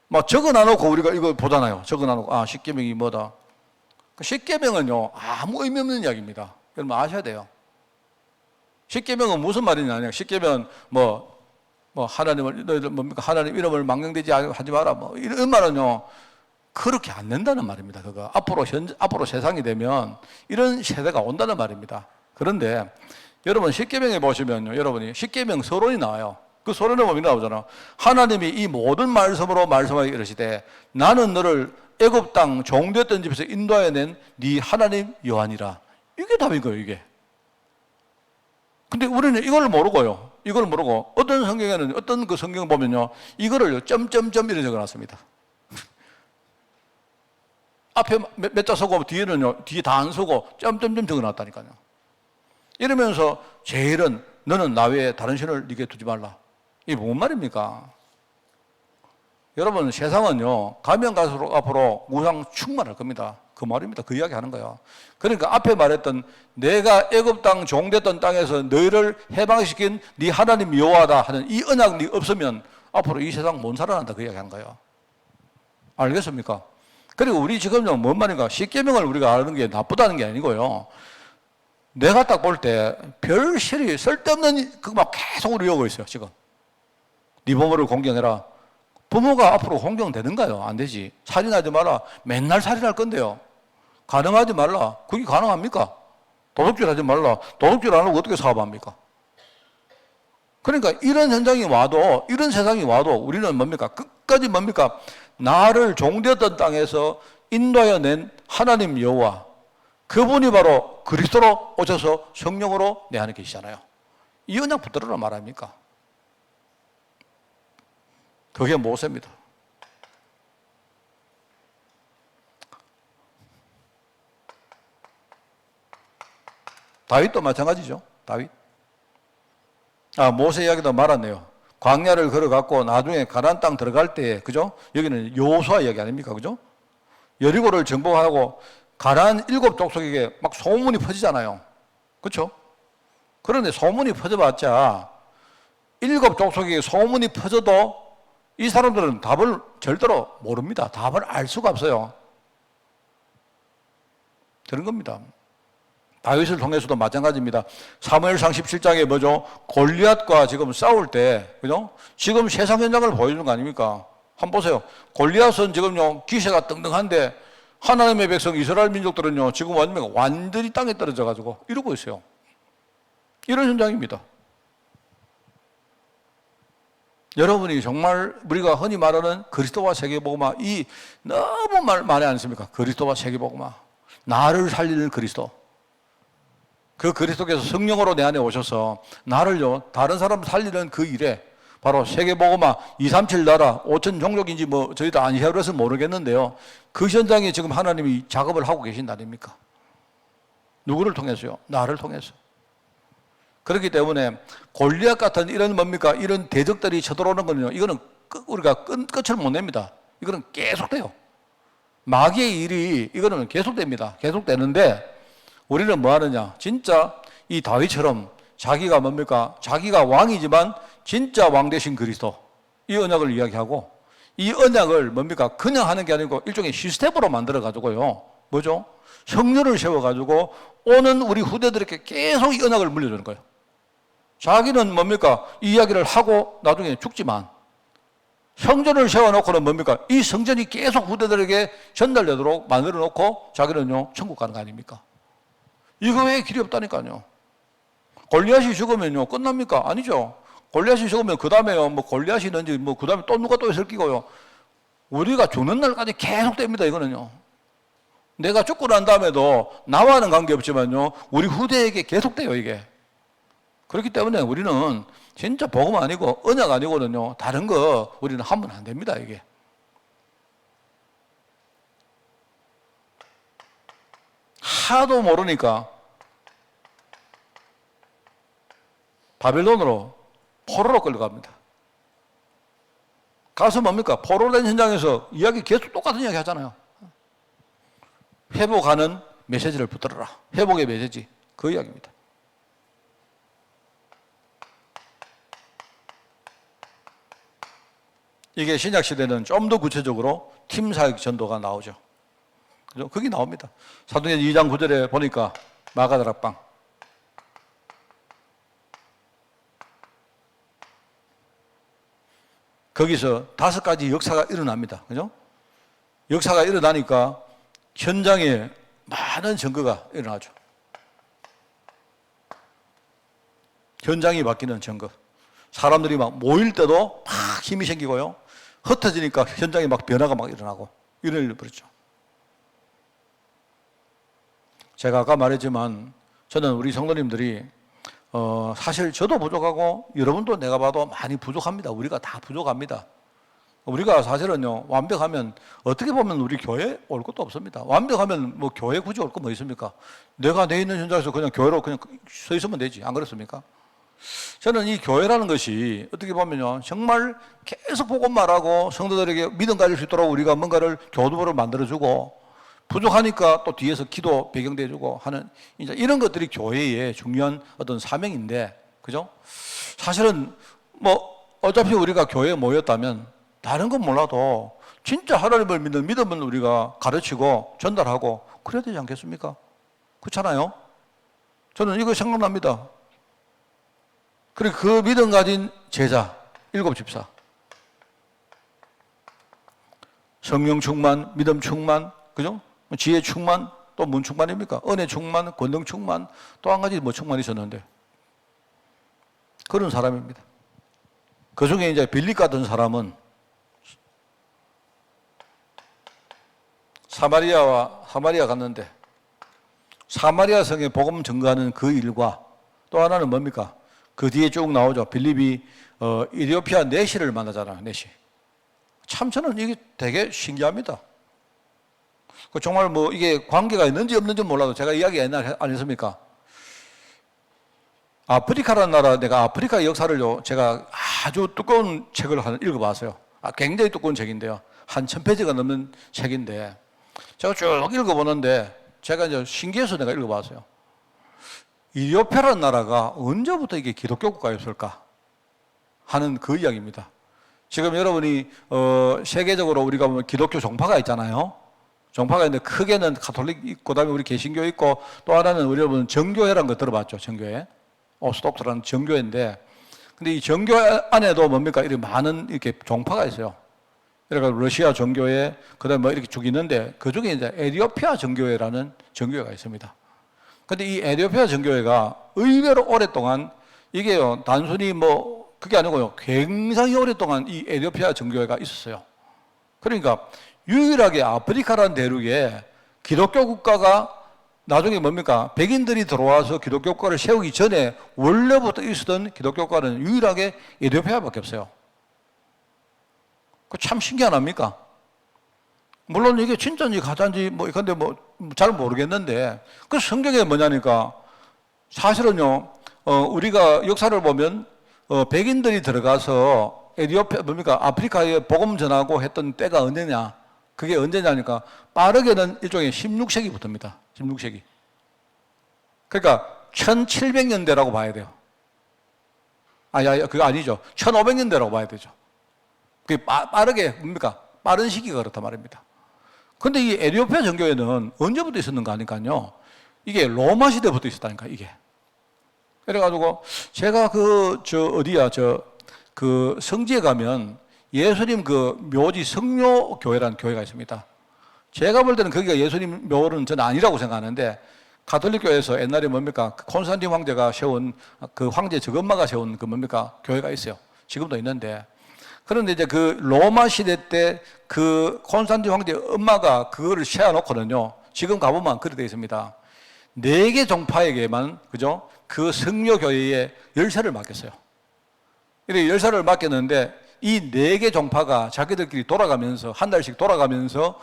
막 적어놔놓고 우리가 이거 보잖아요. 적어놔놓고 십계명이 뭐다. 십계명은요 아무 의미 없는 이야기입니다. 여러분 아셔야 돼요. 십계명은 무슨 말이냐? 십계명 뭐 하나님을 너희들 뭡니까? 하나님 이름을 망령되지 하지 마라. 뭐 이런 말은요 그렇게 안 된다는 말입니다. 그거 앞으로 세상이 되면 이런 세대가 온다는 말입니다. 그런데 여러분 십계명에 보시면요, 여러분이 십계명 서론이 나와요. 그 서론에 보면 나오잖아. 하나님이 이 모든 말씀으로 말씀하여 이르시되 나는 너를 애굽 땅 종되었던 집에서 인도하여 낸 네 하나님 여호와니라. 이게 답인 거예요, 이게. 근데 우리는 이걸 모르고요. 이걸 모르고 어떤 성경에는 어떤 그 성경 보면요, 이거를 점점점 이렇게 적어놨습니다. 앞에 몇 자 쓰고 뒤에는요, 뒤에 다 안 쓰고 점점점 적어놨다니까요. 이러면서 제일은 너는 나 외에 다른 신을 네게 두지 말라. 이게 뭔 말입니까? 여러분 세상은요 가면 갈수록 앞으로 우상 충만할 겁니다. 그 말입니다. 그 이야기 하는 거예요. 그러니까 앞에 말했던 내가 애굽 땅 종됐던 땅에서 너희를 해방시킨 네 하나님 여호와다 하는 이 언약이 없으면 앞으로 이 세상 못 살아난다 그 이야기 하는 거예요. 알겠습니까? 그리고 우리 지금요 뭔 말인가 십계명을 우리가 아는 게 나쁘다는 게 아니고요. 내가 딱 볼 때 별 실이 쓸데없는 그거 막 계속 우리 이러고 있어요 지금. 네 부모를 공경해라. 부모가 앞으로 공경되는가요? 안 되지. 살인하지 마라. 맨날 살인할 건데요. 가능하지 말라. 그게 가능합니까? 도둑질 하지 말라. 도둑질 안 하고 어떻게 사업합니까? 그러니까 이런 현장이 와도, 이런 세상이 와도 우리는 뭡니까? 끝까지 뭡니까? 나를 종되었던 땅에서 인도하여 낸 하나님 여호와, 그분이 바로 그리스도로 오셔서 성령으로 내 안에 계시잖아요. 이 언약 붙들으라 말합니까? 그게 모세입니다. 다윗도 마찬가지죠. 다윗. 모세 이야기도 말았네요. 광야를 걸어갔고 나중에 가나안 땅 들어갈 때, 그죠? 여기는 여호수아 이야기 아닙니까? 그죠? 여리고를 정복하고 가나안 7 족속에게 막 소문이 퍼지잖아요. 그렇죠? 그런데 소문이 퍼져봤자 7 족속에게 소문이 퍼져도 이 사람들은 답을 절대로 모릅니다. 답을 알 수가 없어요. 그런 겁니다. 다윗을 통해서도 마찬가지입니다. 사무엘상 17장에 뭐죠? 골리앗과 지금 싸울 때, 그죠? 지금 세상 현장을 보여주는 거 아닙니까? 한번 보세요. 골리앗은 지금요, 기세가 등등한데, 하나님의 백성 이스라엘 민족들은요, 지금 완전히 땅에 떨어져가지고 이러고 있어요. 이런 현장입니다. 여러분이 정말 우리가 흔히 말하는 그리스도와 세계복음화, 이 너무 많이 않습니까? 그리스도와 세계복음화. 나를 살리는 그리스도. 그 그리스도께서 성령으로 내 안에 오셔서 나를요, 다른 사람 살리는 그 일에 바로 세계복음화 237 나라 5천 종족인지 뭐 저희도 안 헤아려서 모르겠는데요. 그 현장에 지금 하나님이 작업을 하고 계신다 아닙니까? 누구를 통해서요? 나를 통해서. 그렇기 때문에 골리앗 같은 이런 뭡니까? 이런 대적들이 쳐들어오는 거는요. 이거는 우리가 끝을 못 냅니다. 이거는 계속돼요. 마귀의 일이 이거는 계속됩니다. 계속되는데 우리는 뭐 하느냐? 진짜 이 다윗처럼 자기가 뭡니까? 자기가 왕이지만 진짜 왕 되신 그리스도. 이 언약을 이야기하고 이 언약을 뭡니까? 그냥 하는 게 아니고 일종의 시스템으로 만들어 가지고요. 뭐죠? 성령을 세워 가지고 오는 우리 후대들에게 계속 이 언약을 물려주는 거예요. 자기는 뭡니까? 이 이야기를 하고 나중에 죽지만 성전을 세워놓고는 뭡니까? 이 성전이 계속 후대들에게 전달되도록 만들어 놓고 자기는요, 천국 가는 거 아닙니까? 이거 외에 길이 없다니까요. 골리앗이 죽으면요, 끝납니까? 아니죠. 골리앗이 죽으면 그 다음에요, 뭐 골리앗이 있는지, 뭐 그 다음에 또 누가 또 있을 끼고요. 우리가 죽는 날까지 계속 됩니다, 이거는요. 내가 죽고 난 다음에도 나와는 관계없지만요, 우리 후대에게 계속 돼요, 이게. 그렇기 때문에 우리는 진짜 복음 아니고 언약 아니거든요. 다른 거 우리는 하면 안 됩니다, 이게. 하도 모르니까 바벨론으로 포로로 끌려갑니다. 가서 뭡니까? 포로된 현장에서 이야기 계속 똑같은 이야기 하잖아요. 회복하는 메시지를 붙들어라. 회복의 메시지. 그 이야기입니다. 이게 신약시대는 좀 더 구체적으로 팀사역 전도가 나오죠. 그죠? 그게 나옵니다. 사도행전 2장 9절에 보니까 마가다락방. 거기서 5가지 역사가 일어납니다. 그죠? 역사가 일어나니까 현장에 많은 증거가 일어나죠. 현장이 바뀌는 증거. 사람들이 막 모일 때도 막 힘이 생기고요. 흩어지니까 현장에 막 변화가 막 일어나고 이런 일을 벌였죠. 제가 아까 말했지만 저는 우리 성도님들이 사실 저도 부족하고 여러분도 내가 봐도 많이 부족합니다. 우리가 다 부족합니다. 우리가 사실은요, 완벽하면 어떻게 보면 우리 교회 올 것도 없습니다. 완벽하면 뭐 교회 굳이 올 거 뭐 있습니까? 내가 내 있는 현장에서 그냥 교회로 그냥 서 있으면 되지. 안 그렇습니까? 저는 이 교회라는 것이 어떻게 보면요, 정말 계속 복음만 하고 성도들에게 믿음 가질 수 있도록 우리가 뭔가를 교두보를 만들어주고, 부족하니까 또 뒤에서 기도 배경돼주고 하는 이제 이런 것들이 교회의 중요한 어떤 사명인데, 그죠? 사실은 뭐 어차피 우리가 교회에 모였다면 다른 건 몰라도 진짜 하나님을 믿는 믿음은 우리가 가르치고 전달하고 그래야 되지 않겠습니까? 그렇잖아요? 저는 이거 생각납니다. 그리고 그 믿음 가진 제자, 7 집사. 성령 충만, 믿음 충만, 그죠? 지혜 충만, 또 문 충만입니까? 은혜 충만, 권능 충만, 또 한 가지 뭐 충만이 있었는데. 그런 사람입니다. 그 중에 이제 빌립 같은 사람은 사마리아 갔는데, 사마리아 성에 복음 증거하는 그 일과 또 하나는 뭡니까? 그 뒤에 쭉 나오죠. 빌립이 이디오피아 내시를 만나잖아요. 내시. 참 저는 이게 되게 신기합니다. 정말 뭐 이게 관계가 있는지 없는지 몰라도 제가 이야기 옛날에 안 했습니까? 아프리카라는 나라, 내가 아프리카 역사를요, 제가 아주 두꺼운 책을 하나 읽어봤어요. 굉장히 두꺼운 책인데요. 한 1000페이지가 넘는 책인데, 제가 쭉 읽어보는데, 제가 이제 신기해서 내가 읽어봤어요. 이디오피아라는 나라가 언제부터 이게 기독교 국가였을까 하는 그 이야기입니다. 지금 여러분이 세계적으로 우리가 보면 기독교 종파가 있잖아요. 종파가 있는데 크게는 가톨릭 있고, 그다음에 우리 개신교 있고, 또 하나는 우리 여러분 정교회라는 거 들어봤죠? 정교회. 오스독트라는 정교회인데, 근데 이 정교 안에도 뭡니까? 이렇게 많은 이렇게 종파가 있어요. 그러니까 러시아 정교회, 그다음에 뭐 이렇게 쭉 있는데, 그 중에 이제 에티오피아 정교회라는 정교회가 있습니다. 근데 이 에티오피아 정교회가 의외로 오랫동안, 이게요, 단순히 뭐 그게 아니고요, 굉장히 오랫동안 이 에티오피아 정교회가 있었어요. 그러니까 유일하게 아프리카라는 대륙에 기독교 국가가 나중에 뭡니까? 백인들이 들어와서 기독교 국가를 세우기 전에 원래부터 있었던 기독교 국가는 유일하게 에티오피아밖에 없어요. 그 참 신기하지 않습니까? 물론 이게 진짜인지 가짜인지 뭐 근데 뭐 잘 모르겠는데, 그 성경에 뭐냐니까, 사실은요, 우리가 역사를 보면 백인들이 들어가서 에티오피아 뭡니까? 아프리카에 복음 전하고 했던 때가 언제냐? 그게 언제냐니까 빠르게는 일종의 16세기부터입니다. 16세기. 그러니까 1700년대라고 봐야 돼요. 그거 아니죠. 1500년대라고 봐야 되죠. 그게 빠르게 뭡니까? 빠른 시기가 그렇단 말입니다. 근데 이 에티오피아 정교회는 언제부터 있었는가 하니까요, 이게 로마 시대부터 있었다니까, 이게. 그래가지고 제가 그 성지에 가면 예수님 그 묘지 성묘교회라는 교회가 있습니다. 제가 볼 때는 거기가 예수님 묘는 저는 아니라고 생각하는데, 가톨릭교회에서 옛날에 뭡니까? 그 콘스탄틴 황제가 세운, 그 황제 저금마가 세운 그 뭡니까? 교회가 있어요. 지금도 있는데. 그런데 이제 그 로마 시대 때 그 콘스탄틴 황제 엄마가 그거를 세워놓거든요. 지금 가보면 그렇게 되어 있습니다. 4개 종파에게만, 그죠? 그 성묘교회에 열쇠를 맡겼어요. 이렇게 열쇠를 맡겼는데, 이 4개 종파가 자기들끼리 돌아가면서, 한 달씩 돌아가면서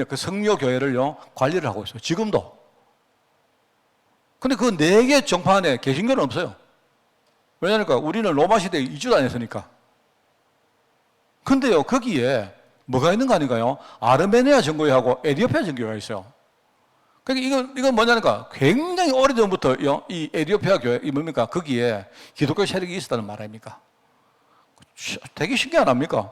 그 성묘교회를요, 관리를 하고 있어요. 지금도. 근데 그 4개 종파 안에 개신교는 없어요. 왜냐니까 우리는 로마 시대에 이주 다녔으니까. 근데요, 거기에 뭐가 있는 거 아닌가요? 아르메니아 정교회하고 에티오피아 정교회가 있어요. 그러니까 이건 뭐냐니까, 굉장히 오래전부터 이 에티오피아 교회, 이 뭡니까? 거기에 기독교 세력이 있었다는 말 아닙니까? 되게 신기하지 않습니까?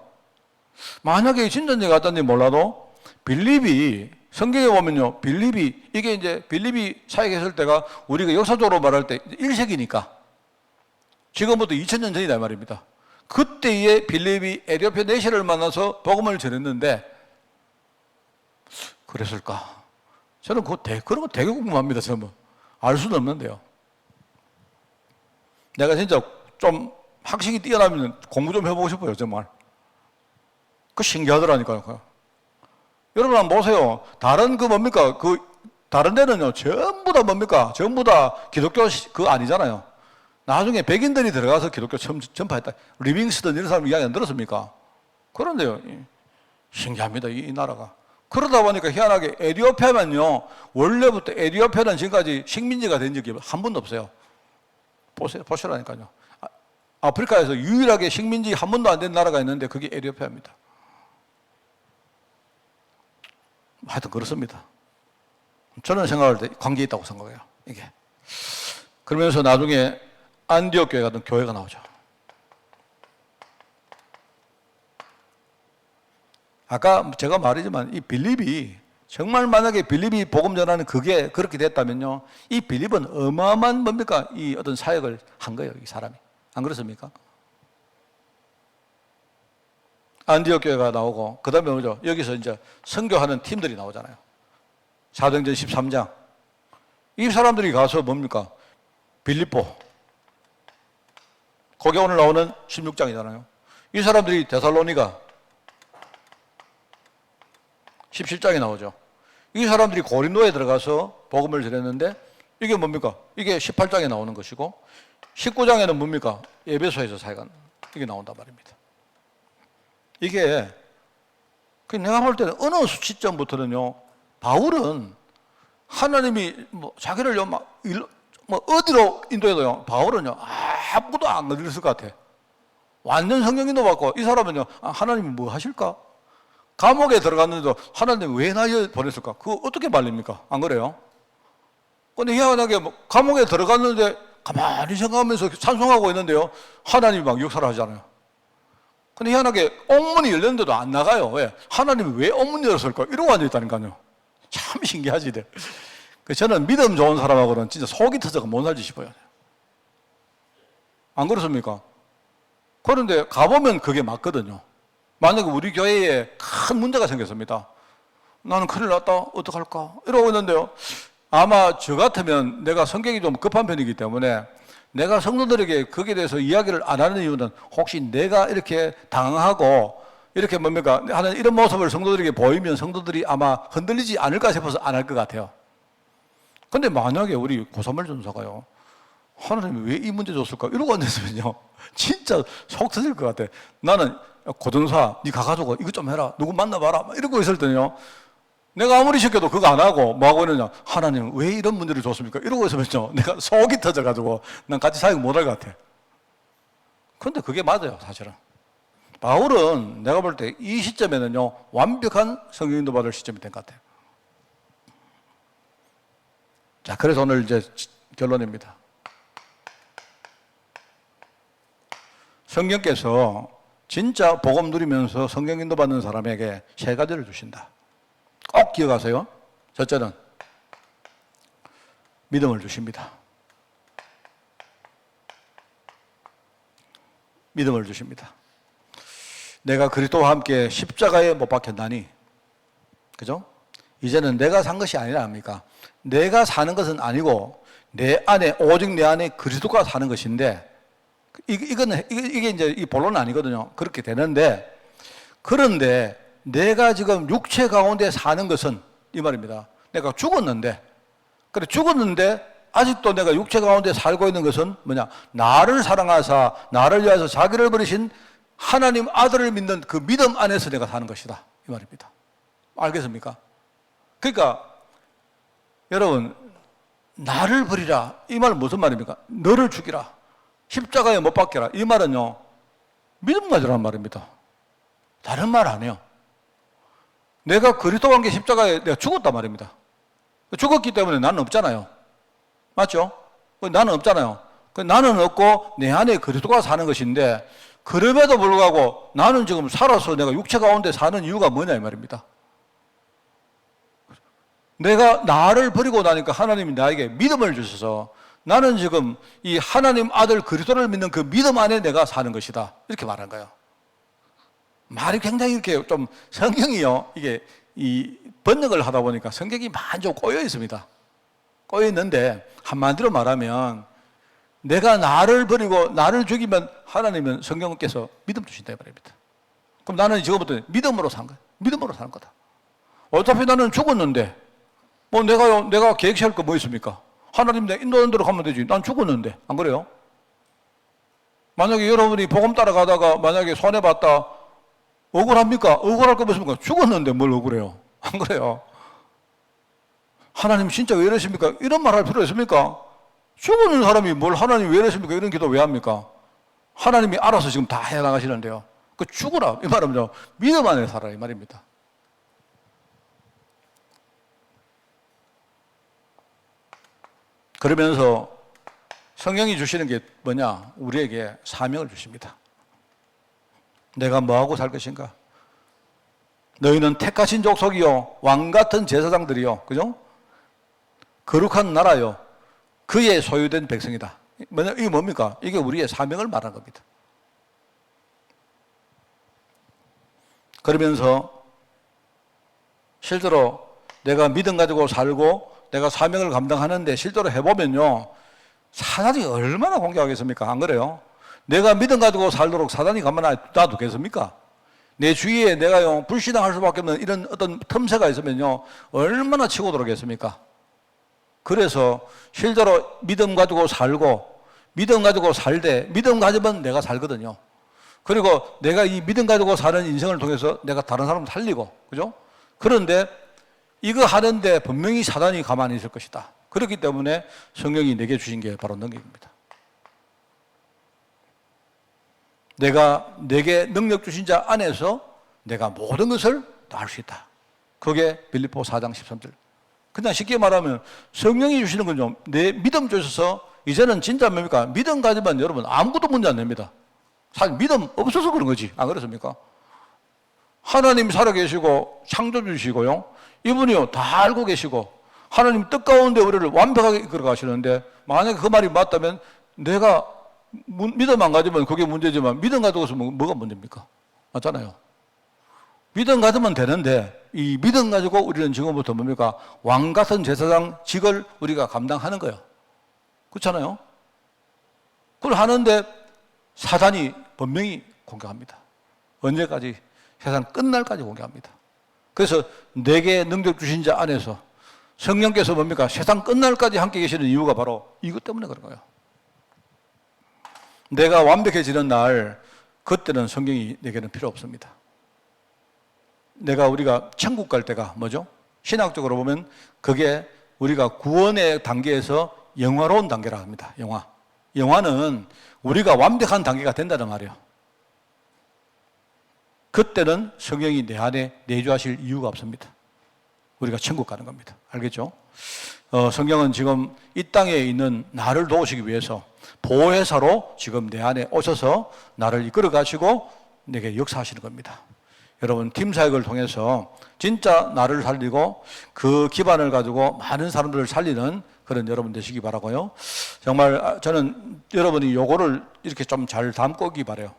만약에 진짜인지 가짜인지 몰라도 빌립이, 성경에 보면요, 빌립이, 이게 이제 빌립이 사역했을 때가 우리가 역사적으로 말할 때 1세기니까 지금부터 2000년 전이다 말입니다. 그때에 빌립이 에티오피아 내시를 만나서 복음을 전했는데, 그랬을까? 저는 그런 거 되게 궁금합니다. 저는 알 수는 없는데요. 내가 진짜 좀 학식이 뛰어나면 공부 좀 해보고 싶어요, 정말. 그 신기하더라니까요. 여러분 한번 보세요. 다른 그 뭡니까? 다른 데는요, 전부 다 뭡니까? 전부 다 기독교 그거 아니잖아요. 나중에 백인들이 들어가서 기독교 전파했다. 리빙스턴 이런 사람 이야기 안 들었습니까? 그런데요, 신기합니다, 이 나라가. 그러다 보니까 희한하게 에티오피아만요, 원래부터 에티오피아는 지금까지 식민지가 된 적이 한 번도 없어요. 보시라니까요. 아프리카에서 유일하게 식민지 한 번도 안 된 나라가 있는데 그게 에티오피아입니다. 하여튼 그렇습니다. 저는 생각할 때 관계 있다고 생각해요. 이게. 그러면서 나중에 안디옥 교회 같은 교회가 나오죠. 아까 제가 말했지만 이 빌립이 정말 만약에 빌립이 복음 전하는 그게 그렇게 됐다면요, 이 빌립은 어마어마한 뭡니까? 이 어떤 사역을 한 거예요, 이 사람이. 안 그렇습니까? 안디옥 교회가 나오고, 그 다음에 뭐죠? 여기서 이제 선교하는 팀들이 나오잖아요. 사도행전 13장. 이 사람들이 가서 뭡니까? 빌립보. 거기 오늘 나오는 16장이잖아요. 이 사람들이 데살로니가 17장에 나오죠. 이 사람들이 고린도에 들어가서 복음을 전했는데 이게 뭡니까? 이게 18장에 나오는 것이고 19장에는 뭡니까? 에베소에서 사역한 이게 나온단 말입니다. 이게 내가 볼 때는 어느 시점부터는요, 바울은 하나님이 뭐 자기를 막 어디로 인도해도요, 바울은요 아무것도 안 걸렸을 것 같아. 완전 성령 인도 받고 이 사람은요, 하나님이 뭐 하실까? 감옥에 들어갔는데도 하나님 왜 나 보냈을까? 그거 어떻게 말립니까? 안 그래요? 근데 희한하게 감옥에 들어갔는데 가만히 생각하면서 찬송하고 있는데요, 하나님이 막 역사를 하잖아요. 근데 희한하게 옥문이 열렸는데도 안 나가요. 왜? 하나님이 왜 옥문이 열었을까? 이러고 앉아있다니까요. 참 신기하지. 저는 믿음 좋은 사람하고는 진짜 속이 터져가 못 살지 싶어요. 안 그렇습니까? 그런데 가보면 그게 맞거든요. 만약에 우리 교회에 큰 문제가 생겼습니다. 나는 큰일 났다. 어떡할까? 이러고 있는데요. 아마 저 같으면 내가 성격이 좀 급한 편이기 때문에 내가 성도들에게 거기에 대해서 이야기를 안 하는 이유는 혹시 내가 이렇게 당황하고 이렇게 뭡니까? 하는 이런 모습을 성도들에게 보이면 성도들이 아마 흔들리지 않을까 싶어서 안 할 것 같아요. 근데 만약에 우리 고사물 전사가요, 하나님이 왜 이 문제 줬을까? 이러고 앉았으면요, 진짜 속 터질 것 같아. 나는 고전사, 니 가가지고 이것 좀 해라. 누구 만나봐라. 이러고 있을 때는요, 내가 아무리 시켜도 그거 안 하고 뭐 하고 있느냐? 하나님 왜 이런 문제를 줬습니까? 이러고 있으면요, 내가 속이 터져가지고 난 같이 사역 못할 것 같아. 그런데 그게 맞아요, 사실은. 바울은 내가 볼 때 이 시점에는요, 완벽한 성령인도 받을 시점이 된 것 같아요. 자, 그래서 오늘 이제 결론입니다. 성경께서 진짜 복음 누리면서 성령인도 받는 사람에게 세 가지를 주신다. 꼭 기억하세요. 첫째는 믿음을 주십니다. 믿음을 주십니다. 내가 그리스도와 함께 십자가에 못 박혔나니, 그죠? 이제는 내가 산 것이 아니라 합니까? 내가 사는 것은 아니고 내 안에, 오직 내 안에 그리스도가 사는 것인데, 이게 이제 이 본론은 아니거든요. 그렇게 되는데, 그런데 내가 지금 육체 가운데 사는 것은 이 말입니다. 내가 죽었는데, 그래 죽었는데 아직도 내가 육체 가운데 살고 있는 것은 뭐냐? 나를 사랑하사 나를 위하여 자기를 버리신 하나님 아들을 믿는 그 믿음 안에서 내가 사는 것이다. 이 말입니다. 알겠습니까? 그러니까 여러분, 나를 버리라. 이 말은 무슨 말입니까? 너를 죽이라. 십자가에 못 박혀라. 이 말은요, 믿음 가지라는 말입니다. 다른 말 안 해요. 내가 그리스도와 함께 십자가에 내가 죽었단 말입니다. 죽었기 때문에 나는 없잖아요. 맞죠? 나는 없잖아요. 나는 없고 내 안에 그리스도가 사는 것인데, 그럼에도 불구하고 나는 지금 살아서 내가 육체 가운데 사는 이유가 뭐냐 이 말입니다. 내가 나를 버리고 나니까 하나님이 나에게 믿음을 주셔서 나는 지금 이 하나님 아들 그리스도를 믿는 그 믿음 안에 내가 사는 것이다. 이렇게 말한 거예요. 말이 굉장히 이렇게 좀 성경이요, 이게 이 번역을 하다 보니까 성경이 많이 좀 꼬여 있습니다. 꼬여 있는데 한마디로 말하면 내가 나를 버리고 나를 죽이면 하나님은 성경께서 믿음 주신다 이 말입니다. 그럼 나는 지금부터 믿음으로 산 거야. 믿음으로 사는 거다. 어차피 나는 죽었는데 뭐 내가 계획 세울 거 뭐 있습니까? 하나님 내 인도하는 대로 가면 되지. 난 죽었는데. 안 그래요? 만약에 여러분이 복음 따라가다가 만약에 손해봤다, 억울합니까? 억울할 거 없습니까? 죽었는데 뭘 억울해요? 안 그래요? 하나님 진짜 왜 이러십니까? 이런 말 할 필요 있습니까? 죽은 사람이 뭘 하나님 왜 이러십니까? 이런 기도 왜 합니까? 하나님이 알아서 지금 다 해나가시는데요. 그 죽으라 이 말은 믿음 안에 살아라 이 말입니다. 그러면서 성령이 주시는 게 뭐냐? 우리에게 사명을 주십니다. 내가 뭐하고 살 것인가? 너희는 택하신 족속이요 왕같은 제사장들이요, 그죠? 거룩한 나라요 그의 소유된 백성이다. 이게 뭡니까? 이게 우리의 사명을 말하는 겁니다. 그러면서 실제로 내가 믿음 가지고 살고 내가 사명을 감당하는데 실제로 해보면요, 사단이 얼마나 공격하겠습니까? 안 그래요? 내가 믿음 가지고 살도록 사단이 가만 놔두겠습니까? 내 주위에 내가요 불신앙할 수밖에 없는 이런 어떤 틈새가 있으면요 얼마나 치고 들어오겠습니까? 그래서 실제로 믿음 가지고 살고 믿음 가지고 살되 믿음 가지면 내가 살거든요. 그리고 내가 이 믿음 가지고 사는 인생을 통해서 내가 다른 사람 살리고, 그죠? 그런데 이거 하는데 분명히 사단이 가만히 있을 것이다. 그렇기 때문에 성령이 내게 주신 게 바로 능력입니다. 내게 능력 주신 자 안에서 내가 모든 것을 다 할 수 있다. 그게 빌립보 4장 13절. 그냥 쉽게 말하면 성령이 주시는 건 좀 내 믿음 주셔서 이제는 진짜 뭡니까? 믿음 가지면 여러분 아무것도 문제 안 됩니다. 사실 믿음 없어서 그런 거지. 안 그렇습니까? 하나님 살아계시고 창조주시고요. 이분이요 다 알고 계시고 하나님 뜻 가운데 우리를 완벽하게 이끌어 가시는데 만약에 그 말이 맞다면 내가 믿음 안 가지면 그게 문제지만 믿음 가지고서 뭐가 문제입니까? 맞잖아요. 믿음 가지면 되는데 이 믿음 가지고 우리는 지금부터 뭡니까? 왕 같은 제사장 직을 우리가 감당하는 거예요. 그렇잖아요. 그걸 하는데 사단이 분명히 공격합니다. 언제까지? 세상 끝날까지 공격합니다. 그래서 내게 능력 주신 자 안에서 성령께서 뭡니까? 세상 끝날까지 함께 계시는 이유가 바로 이것 때문에 그런 거예요. 내가 완벽해지는 날, 그때는 성경이 내게는 필요 없습니다. 우리가 천국 갈 때가 뭐죠? 신학적으로 보면 그게 우리가 구원의 단계에서 영화로운 단계라 합니다. 영화는 우리가 완벽한 단계가 된다는 말이에요. 그때는 성령이 내 안에 내주하실 이유가 없습니다. 우리가 천국 가는 겁니다. 알겠죠? 성경은 지금 이 땅에 있는 나를 도우시기 위해서 보혜사로 지금 내 안에 오셔서 나를 이끌어 가시고 내게 역사하시는 겁니다. 여러분, 팀 사역을 통해서 진짜 나를 살리고 그 기반을 가지고 많은 사람들을 살리는 그런 여러분 되시기 바라고요. 정말 저는 여러분이 요거를 이렇게 좀 잘 담고 오기 바라요.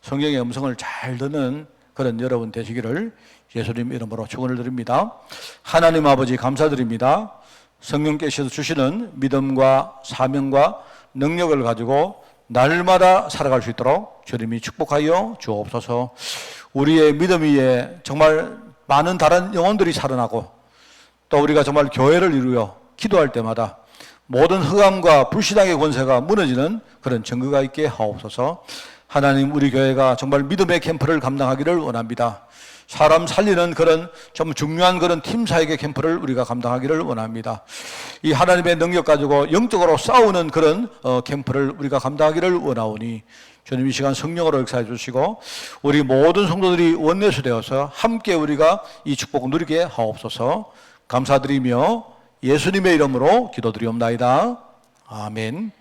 성경의 음성을 잘 듣는 그런 여러분 되시기를 예수님 이름으로 축원을 드립니다. 하나님 아버지 감사드립니다. 성령께서 주시는 믿음과 사명과 능력을 가지고 날마다 살아갈 수 있도록 주님이 축복하여 주옵소서. 우리의 믿음 위에 정말 많은 다른 영혼들이 살아나고 또 우리가 정말 교회를 이루어 기도할 때마다 모든 흑암과 불신앙의 권세가 무너지는 그런 증거가 있게 하옵소서. 하나님, 우리 교회가 정말 믿음의 캠프를 감당하기를 원합니다. 사람 살리는 그런 좀 중요한 그런 팀 사역의 캠프를 우리가 감당하기를 원합니다. 이 하나님의 능력 가지고 영적으로 싸우는 그런 캠프를 우리가 감당하기를 원하오니 주님 이 시간 성령으로 역사해 주시고 우리 모든 성도들이 원내수 되어서 함께 우리가 이 축복을 누리게 하옵소서. 감사드리며 예수님의 이름으로 기도드리옵나이다. 아멘.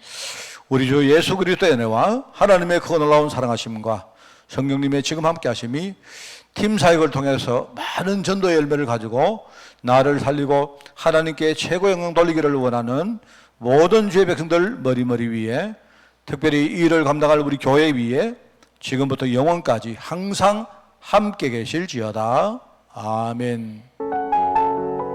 우리 주 예수 그리스도의 은혜와 하나님의 그 놀라운 사랑하심과 성령님의 지금 함께 하심이 팀 사역을 통해서 많은 전도의 열매를 가지고 나를 살리고 하나님께 최고 영광 돌리기를 원하는 모든 주의 백성들 머리머리 위에, 특별히 이 일을 감당할 우리 교회 위에 지금부터 영원까지 항상 함께 계실지어다. 아멘.